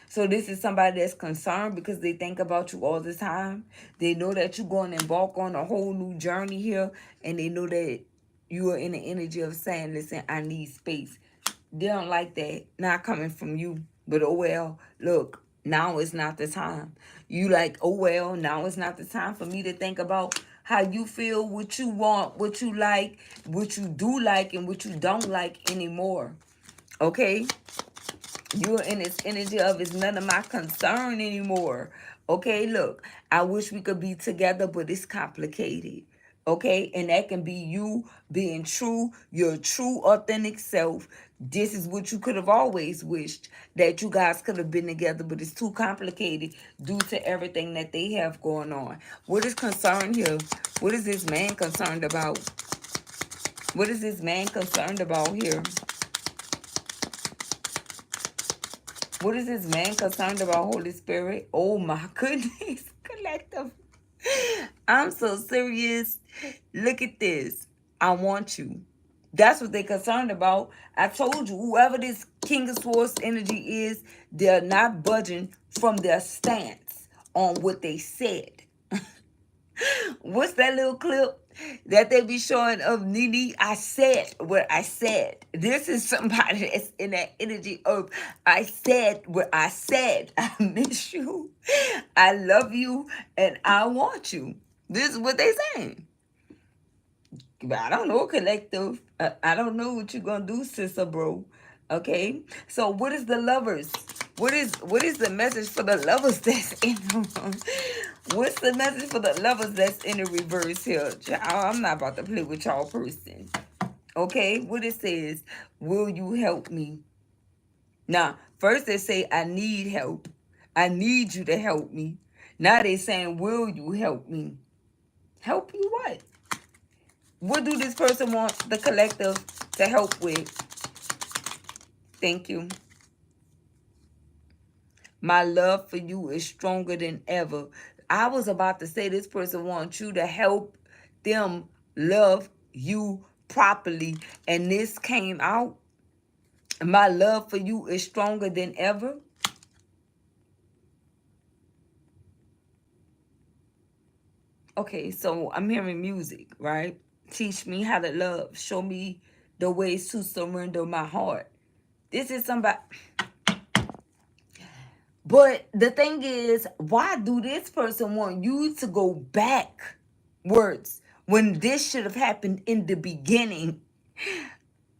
So this is somebody that's concerned because they think about you all the time. They know that you're going to embark on a whole new journey here, and they know that you are in the energy of saying, listen, I need space. They don't like that. Not coming from you. But oh well, look, now is not the time. You like, oh well, now is not the time for me to think about how you feel, what you want, what you like, what you do like, and what you don't like anymore. Okay? You're in this energy of it's none of my concern anymore. Okay, look, I wish we could be together, but it's complicated. Okay, and that can be you being true, your true authentic self. This is what you could have always wished, that you guys could have been together, but it's too complicated due to everything that they have going on. What is concerned here? What is this man concerned about? What is this man concerned about here? What is this man concerned about, Holy Spirit? Oh my goodness, collective. I'm so serious. Look at this. I want you. That's what they're concerned about. I told you, whoever this King of Swords energy is, they're not budging from their stance on what they said. What's that little clip that they be showing of Nene? I said what I said. This is somebody that's in that energy of I said what I said. I miss you. I love you. And I want you. This is what they saying. But I don't know, collective. I don't know what you're gonna do, sister, bro. Okay. So what is the lovers? What is the message for the lovers that's in the What's the message for the lovers that's in the reverse here? Child, I'm not about to play with y'all person. Okay, what it says, will you help me? Now, first they say, I need help. I need you to help me. Now they saying, will you help me? Help you what? What do this person want the collective to help with? Thank you. My love for you is stronger than ever. I was about to say this person wants you to help them love you properly. And this came out. My love for you is stronger than ever. Okay, so I'm hearing music, right? Teach me how to love. Show me the ways to surrender my heart. This is somebody. But the thing is, why do this person want you to go backwards when this should have happened in the beginning?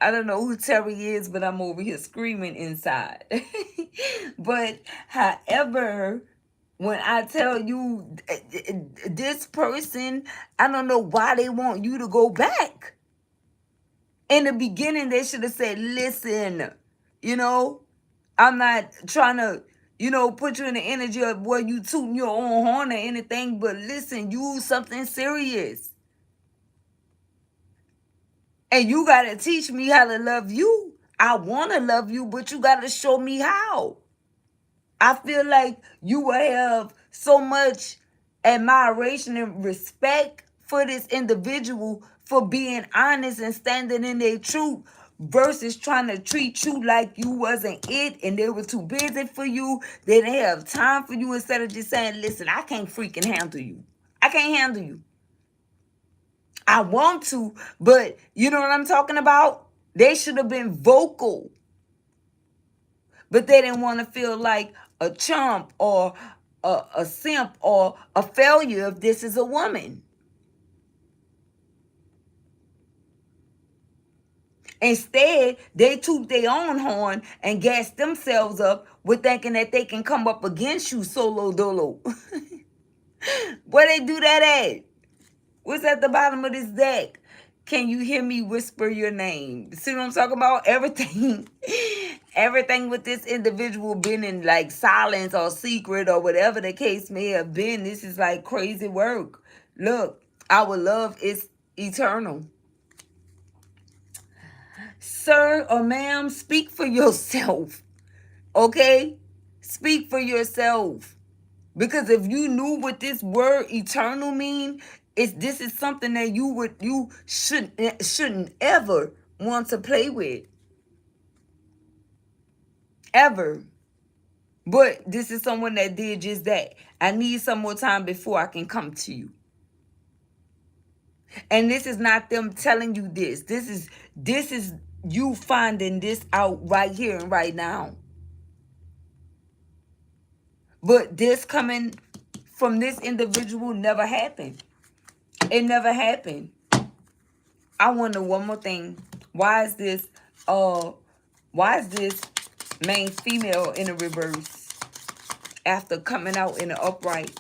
I don't know who Terry is, but I'm over here screaming inside. But however, when I tell you this person, I don't know why they want you to go back. In the beginning, they should have said, listen, you know, I'm not trying to, put you in the energy of where you tooting your own horn or anything, but listen, you something serious. And you got to teach me how to love you. I want to love you, but you got to show me how. I feel like you will have so much admiration and respect for this individual for being honest and standing in their truth versus trying to treat you like you wasn't it and they were too busy for you. They didn't have time for you instead of just saying, listen, I can't freaking handle you. I can't handle you. I want to, but you know what I'm talking about? They should have been vocal, but they didn't want to feel like a chump or a simp or a failure if this is a woman. Instead, they toot their own horn and gas themselves up with thinking that they can come up against you solo dolo. Where they do that at? What's at the bottom of this deck? Can you hear me whisper your name? See what I'm talking about? Everything, everything with this individual been in like silence or secret or whatever the case may have been. This is like crazy work. Look, our love is eternal. Sir or ma'am, speak for yourself. Okay? Speak for yourself. Because if you knew what this word eternal mean, this is something that you shouldn't ever want to play with. Ever. But this is someone that did just that. I need some more time before I can come to you. And this is not them telling you this. This is you finding this out right here and right now. But this coming from this individual never happened. It never happened. I wonder one more thing. Why is this why is this main female in the reverse after coming out in the upright?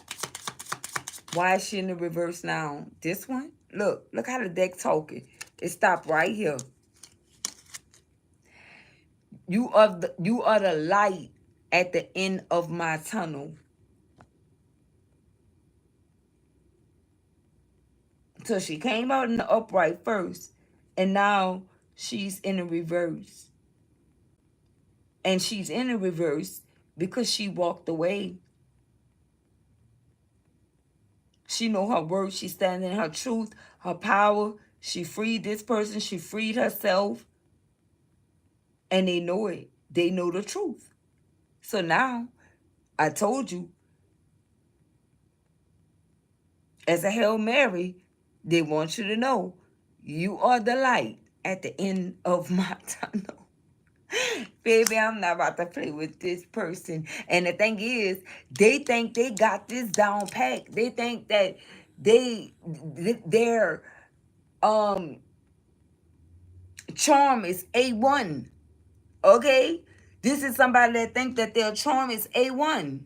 Why is she in the reverse now? This one? Look how the deck talking. It stopped right here. You are the light at the end of my tunnel. So she came out in the upright first, and now she's in the reverse. And she's in the reverse because she walked away. She know her worth. She standing in her truth, her power. She freed this person. She freed herself. And they know it. They know the truth. So now, I told you, as a Hail Mary, they want you to know you are the light at the end of my tunnel. Baby, I'm not about to play with this person. And the thing is, they think they got this down pat. They think that their charm is A1. Okay? This is somebody that think that their charm is A1.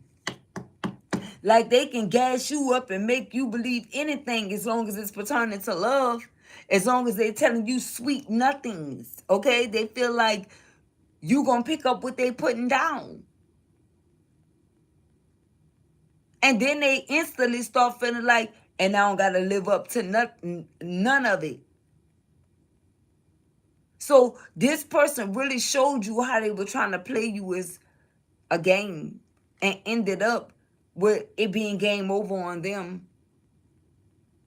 Like they can gas you up and make you believe anything as long as it's pertaining to love. As long as they're telling you sweet nothings. Okay? They feel like you gonna pick up what they putting down. And then they instantly start feeling like, and I don't gotta live up to none of it. So this person really showed you how they were trying to play you as a game and ended up with it being game over on them.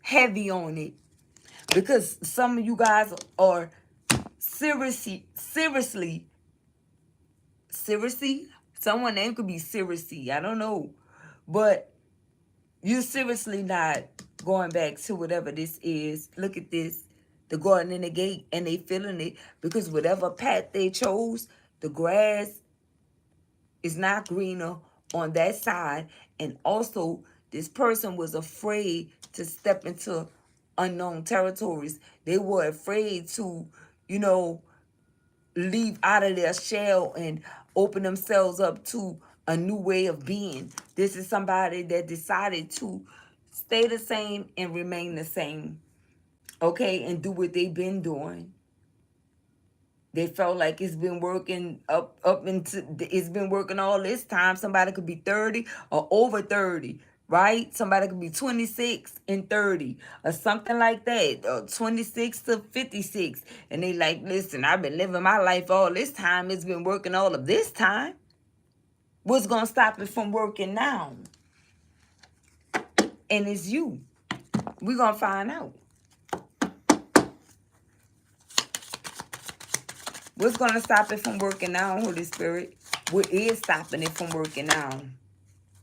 Heavy on it. Because some of you guys are seriously, someone name could be seriously, I don't know. But you're seriously not going back to whatever this is. Look at this. The garden in the gate, and they feeling it because whatever path they chose, the grass is not greener on that side. And also, this person was afraid to step into unknown territories. They were afraid to, leave out of their shell and open themselves up to a new way of being. This is somebody that decided to stay the same and remain the same, okay, and do what they've been doing. They felt like it's been working up into, it's been working all this time. Somebody could be 30 or over 30, right? Somebody could be 26 and 30 or something like that, or 26 to 56. And they like, listen, I've been living my life all this time. It's been working all of this time. What's going to stop it from working now? And it's you. We're going to find out. What's going to stop it from working now, Holy Spirit? What is stopping it from working now?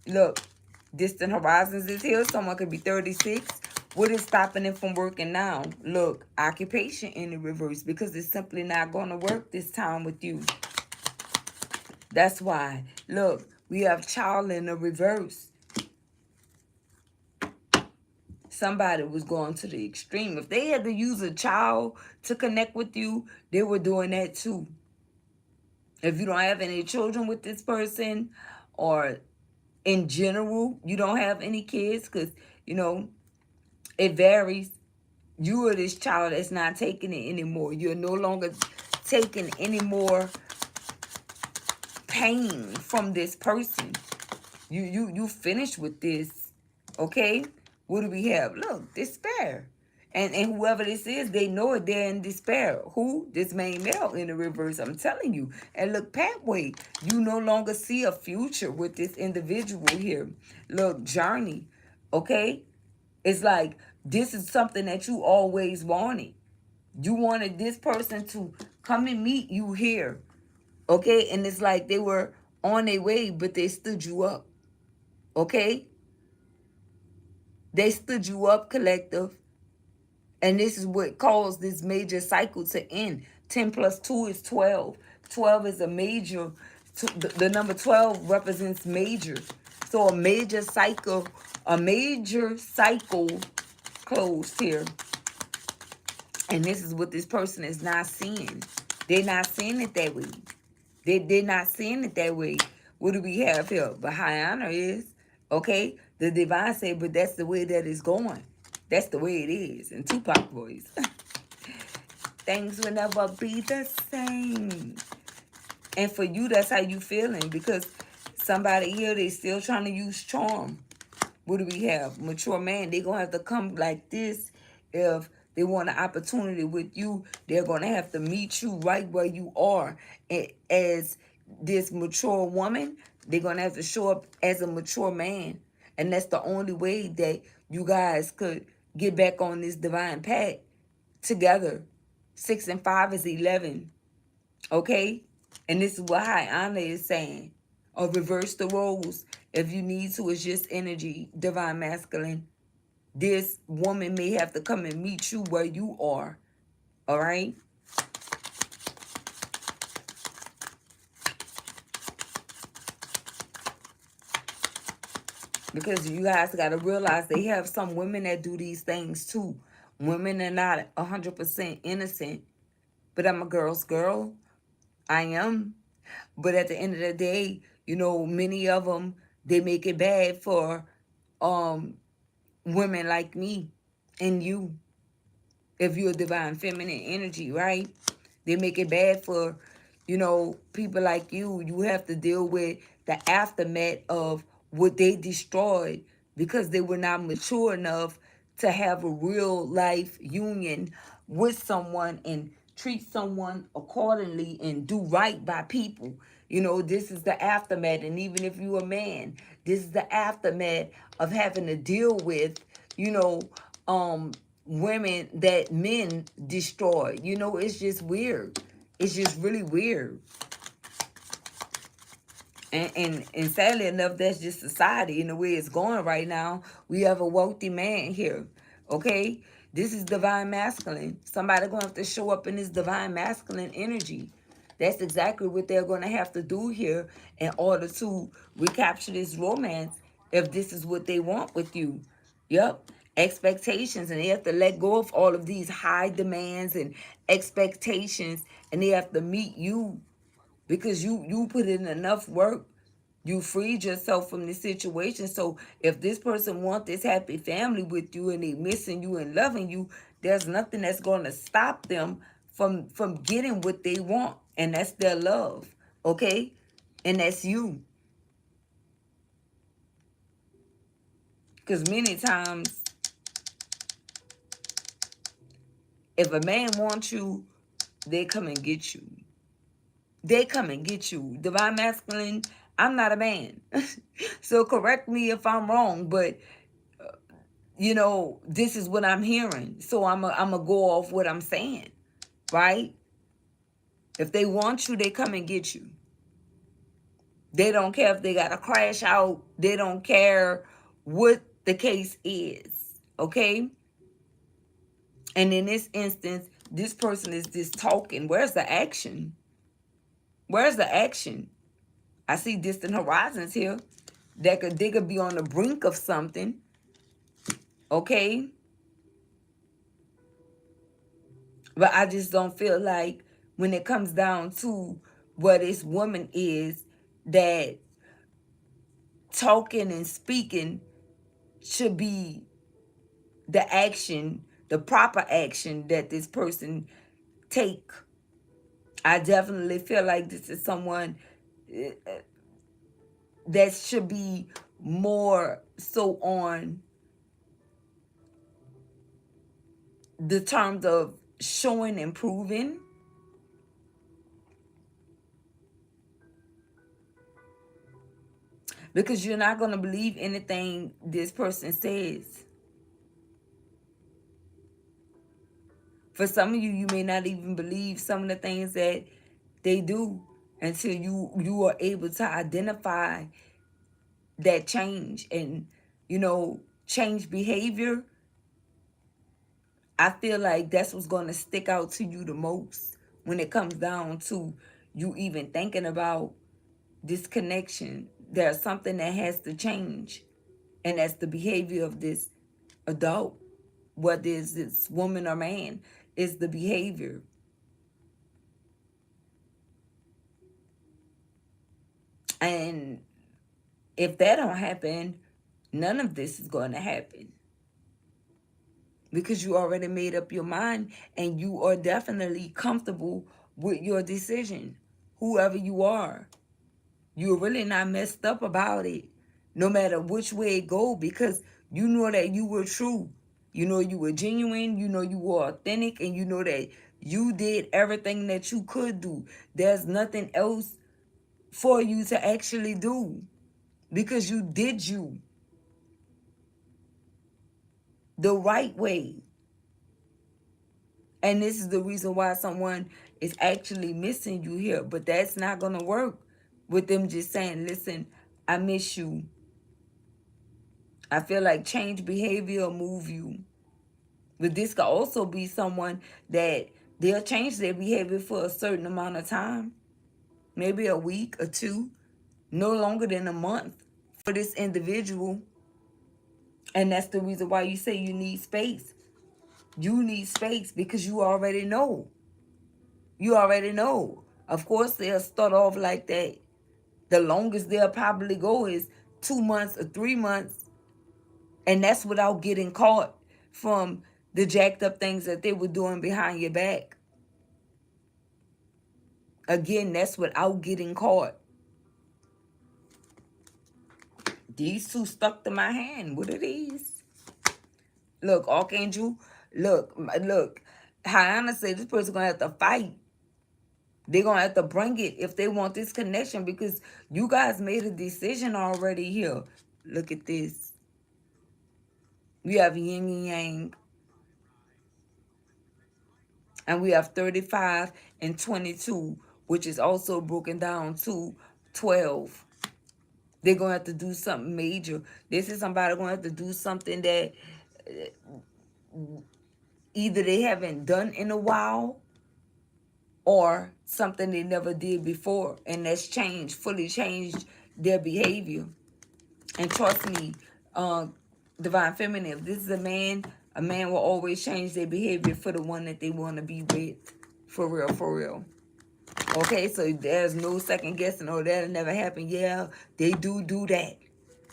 Look, distant horizons is here. Someone could be 36. What is stopping it from working now? Look, occupation in the reverse, because it's simply not going to work this time with you. That's why. Look, we have child in the reverse. Somebody was going to the extreme. If they had to use a child to connect with you, they were doing that too. If you don't have any children with this person, or in general, you don't have any kids, because, it varies. You are this child that's not taking it anymore. You're no longer taking any more pain from this person. You finished with this, okay? What do we have? Look, despair. And whoever this is, they know it. They're in despair. Who? This main male in the reverse. I'm telling you. And look, pathway. You no longer see a future with this individual here. Look, journey. Okay? It's like this is something that you always wanted. You wanted this person to come and meet you here. Okay? And it's like they were on their way, but they stood you up. Okay? They stood you up, collective. And this is what caused this major cycle to end. 10 plus 2 is 12. 12 is a major. The number 12 represents major. So a major cycle closed here. And this is what this person is not seeing. They're not seeing it that way. They're not seeing it that way. What do we have here? But high honor is, okay, the divine say, but that's the way that it's going. That's the way it is. In Tupac voice. Things will never be the same. And for you, that's how you feeling. Because somebody here, they still trying to use charm. What do we have? Mature man, they're going to have to come like this. If they want an opportunity with you, they're going to have to meet you right where you are. As this mature woman, they're going to have to show up as a mature man. And that's the only way that you guys could get back on this divine path together. 6 and 5 is 11. Okay? And this is what High Honor is saying. Or reverse the roles if you need to. It's just energy, divine masculine. This woman may have to come and meet you where you are. All right? Because you guys got to realize they have some women that do these things too. Women are not 100% innocent. But I'm a girl's girl. I am. But at the end of the day, many of them, they make it bad for women like me and you. If you're a divine feminine energy, right? They make it bad for, people like you. You have to deal with the aftermath of what they destroyed because they were not mature enough to have a real life union with someone and treat someone accordingly and do right by people. This is the aftermath. And even if you're a man, this is the aftermath of having to deal with, women that men destroy. It's just weird. It's just really weird. And sadly enough, that's just society and the way it's going right now. We have a wealthy man here. Okay? This is divine masculine. Somebody going to have to show up in this divine masculine energy. That's exactly what they're going to have to do here in order to recapture this romance if this is what they want with you. Yep. Expectations. And they have to let go of all of these high demands and expectations. And they have to meet you because you put in enough work. You freed yourself from this situation. So if this person wants this happy family with you and they missing you and loving you, there's nothing that's going to stop them from getting what they want. And that's their love. Okay? And that's you. Because many times, if a man wants you, they come and get you. They come and get you. Divine masculine, I'm not a man. So correct me if I'm wrong, but this is what I'm hearing. So I'm going to go off what I'm saying, right? If they want you, they come and get you. They don't care if they got to crash out. They don't care what the case is, okay? And in this instance, this person is just talking. Where's the action? Where's the action? I see distant horizons here. They could be on the brink of something, okay? But I just don't feel like when it comes down to what this woman is, that talking and speaking should be the action, the proper action that this person take. I definitely feel like this is someone that should be more so on the terms of showing and proving. Because you're not going to believe anything this person says. For some of you, you may not even believe some of the things that they do. until you are able to identify that change and, change behavior. I feel like that's what's going to stick out to you the most when it comes down to you even thinking about this connection. There's something that has to change, and that's the behavior of this adult, whether it's this woman or man, is the behavior. And if that don't happen, none of this is going to happen, because you already made up your mind and you are definitely comfortable with your decision, whoever you are. You're really not messed up about it, no matter which way it go, because you know that you were true. You know you were genuine. You know you were authentic, and you know that you did everything that you could do. There's nothing else for you to actually do, because you did you the right way. And this is the reason why someone is actually missing you here. But that's not going to work with them just saying, listen, I miss you. I feel like change behavior will move you. But this could also be someone that they'll change their behavior for a certain amount of time, maybe a week or two, no longer than a month for this individual. And that's the reason why you say you need space. You need space because you already know. You already know. Of course, they'll start off like that. The longest they'll probably go is 2 months or 3 months. And that's without getting caught from the jacked up things that they were doing behind your back. Again, that's without getting caught. These two stuck to my hand. What it is? Look, Archangel. Look. Hyana said this person gonna have to fight. They're gonna have to bring it if they want this connection, because you guys made a decision already here. Look at this. We have yin and yang, and we have 35 and 22, which is also broken down to 12. They're going to have to do something major. This is somebody going to have to do something that either they haven't done in a while or something they never did before. And that's changed, fully changed their behavior. And trust me, Divine Feminine, if this is a man will always change their behavior for the one that they want to be with. For real, for real. Okay, so there's no second guessing. Oh, that'll never happen. Yeah, they do that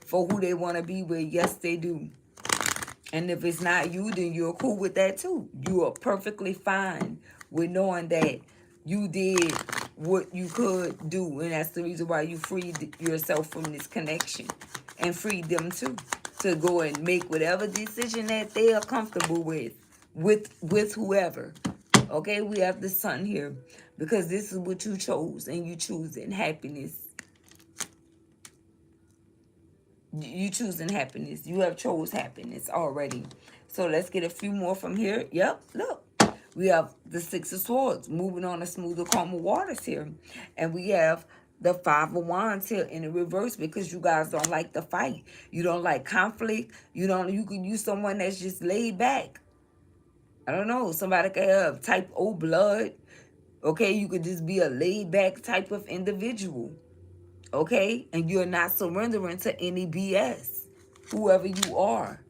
for who they want to be with. Yes, they do. And if it's not you, then you're cool with that too. You are perfectly fine with knowing that you did what you could do. And that's the reason why you freed yourself from this connection and freed them too, to go and make whatever decision that they are comfortable with whoever. Okay, we have the sun here because this is what you chose, and you choosing happiness. You choosing happiness. You have chose happiness already. So let's get a few more from here. Yep, look. We have the Six of Swords moving on the smoother, calmer waters here. And we have the Five of Wands here in the reverse, because you guys don't like the fight. You don't like conflict. You could use someone that's just laid back. I don't know. Somebody could have type O blood. Okay, you could just be a laid back type of individual. Okay, and you're not surrendering to any BS, whoever you are.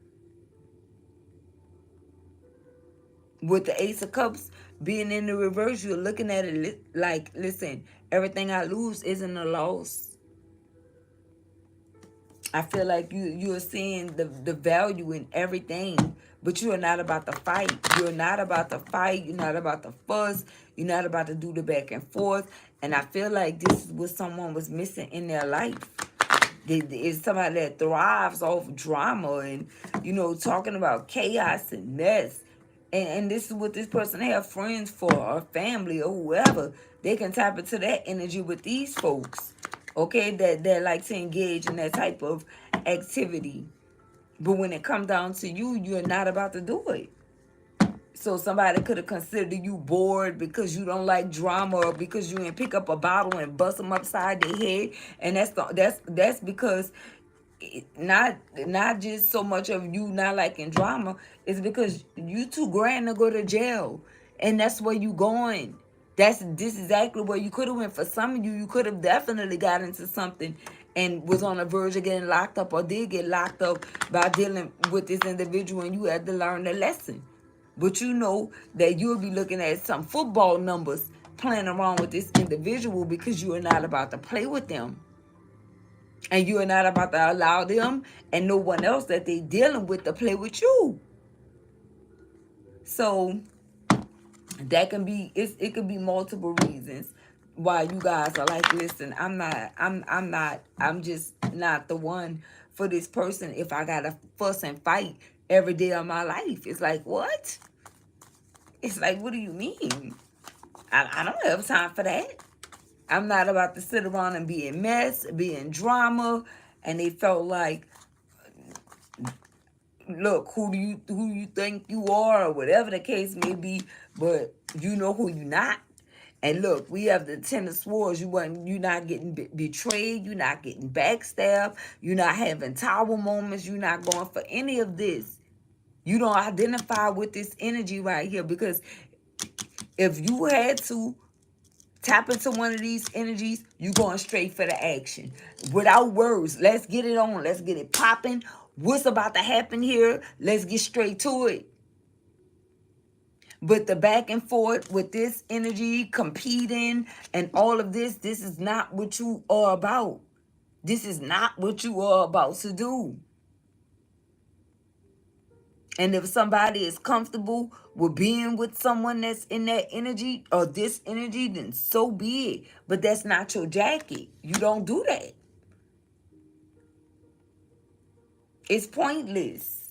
With the Ace of Cups being in the reverse, you're looking at it like, listen, everything I lose isn't a loss. I feel like you're seeing the value in everything, but you are not about to fight. You're not about to fight. You're not about to fuss. You're not about to do the back and forth. And I feel like this is what someone was missing in their life. It's somebody that thrives off drama and, talking about chaos and mess. And this is what this person have friends for, or family, or whoever. They can tap into that energy with these folks. Okay, that like to engage in that type of activity. But when it comes down to you, you're not about to do it. So somebody could have considered you bored because you don't like drama, or because you didn't pick up a bottle and bust them upside their head. And that's because not just so much of you not liking drama, it's because you too grand to go to jail, and that's where you going. This exactly where you could have went. For some of you, you could have definitely got into something and was on the verge of getting locked up, or did get locked up by dealing with this individual, and you had to learn the lesson. But you know that you'll be looking at some football numbers playing around with this individual, because you are not about to play with them. And you are not about to allow them and no one else that they dealing with to play with you. So that can be, it could be multiple reasons why you guys are like, listen, I'm just not the one for this person if I gotta fuss and fight every day of my life. It's like, what? It's like, what do you mean? I don't have time for that. I'm not about to sit around and be in mess, be in drama. And they felt like, look, who you think you are, or whatever the case may be, but you know who you not. And look, we have the 10 of swords. You're not getting betrayed. You're not getting backstabbed. You're not having tower moments. You're not going for any of this. You don't identify with this energy right here, because if you had to tap into one of these energies, you going straight for the action. Without words, let's get it on. Let's get it popping. What's about to happen here? Let's get straight to it. But the back and forth with this energy, competing, and all of this is not what you are about. This is not what you are about to do. And if somebody is comfortable with being with someone that's in that energy or this energy, then so be it. But that's not your jacket. You don't do that. It's pointless.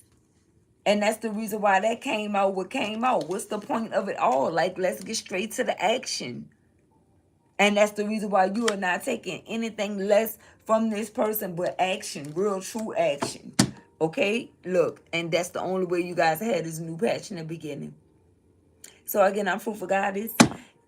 And that's the reason why that came out what came out. What's the point of it all? Like, let's get straight to the action. And that's the reason why you are not taking anything less from this person but action, real true action. Okay? Look, and that's the only way you guys had this new patch in the beginning. So again, I'm Fruitful Goddess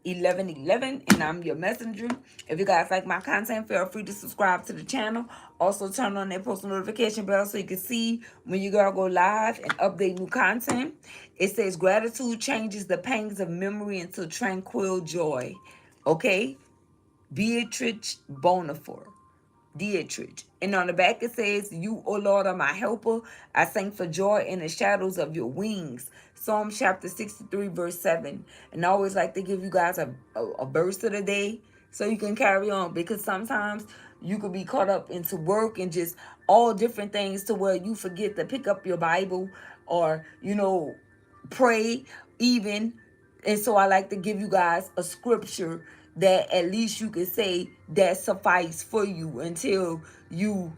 1111, and I'm your messenger. If you guys like my content, feel free to subscribe to the channel. Also turn on that post notification bell so you can see when you girl go live and update new content. It says gratitude changes the pangs of memory into tranquil joy. Okay? Beatrice Bonifor. Dietrich. And on the back it says, you, O Lord, are my helper. I sing for joy in the shadows of your wings. Psalm chapter 63, verse 7. And I always like to give you guys a verse of the day so you can carry on. Because sometimes you could be caught up into work and just all different things to where you forget to pick up your Bible or, pray even. And so I like to give you guys a scripture that at least you can say that suffice for you until you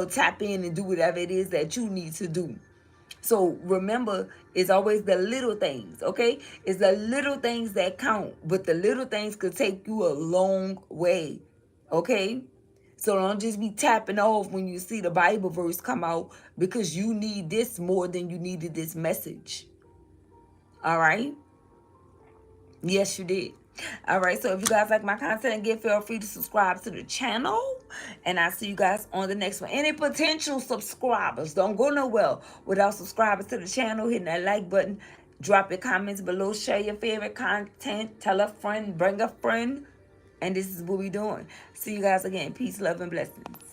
tap in and do whatever it is that you need to do. So remember, it's always the little things, okay? It's the little things that count, but the little things could take you a long way, okay? So don't just be tapping off when you see the Bible verse come out, because you need this more than you needed this message. All right? Yes, you did. All right, so if you guys like my content, again, feel free to subscribe to the channel. And I'll see you guys on the next one. Any potential subscribers, don't go nowhere without subscribing to the channel, hitting that like button, drop your comments below, share your favorite content, tell a friend, bring a friend. And this is what we're doing. See you guys again. Peace, love, and blessings.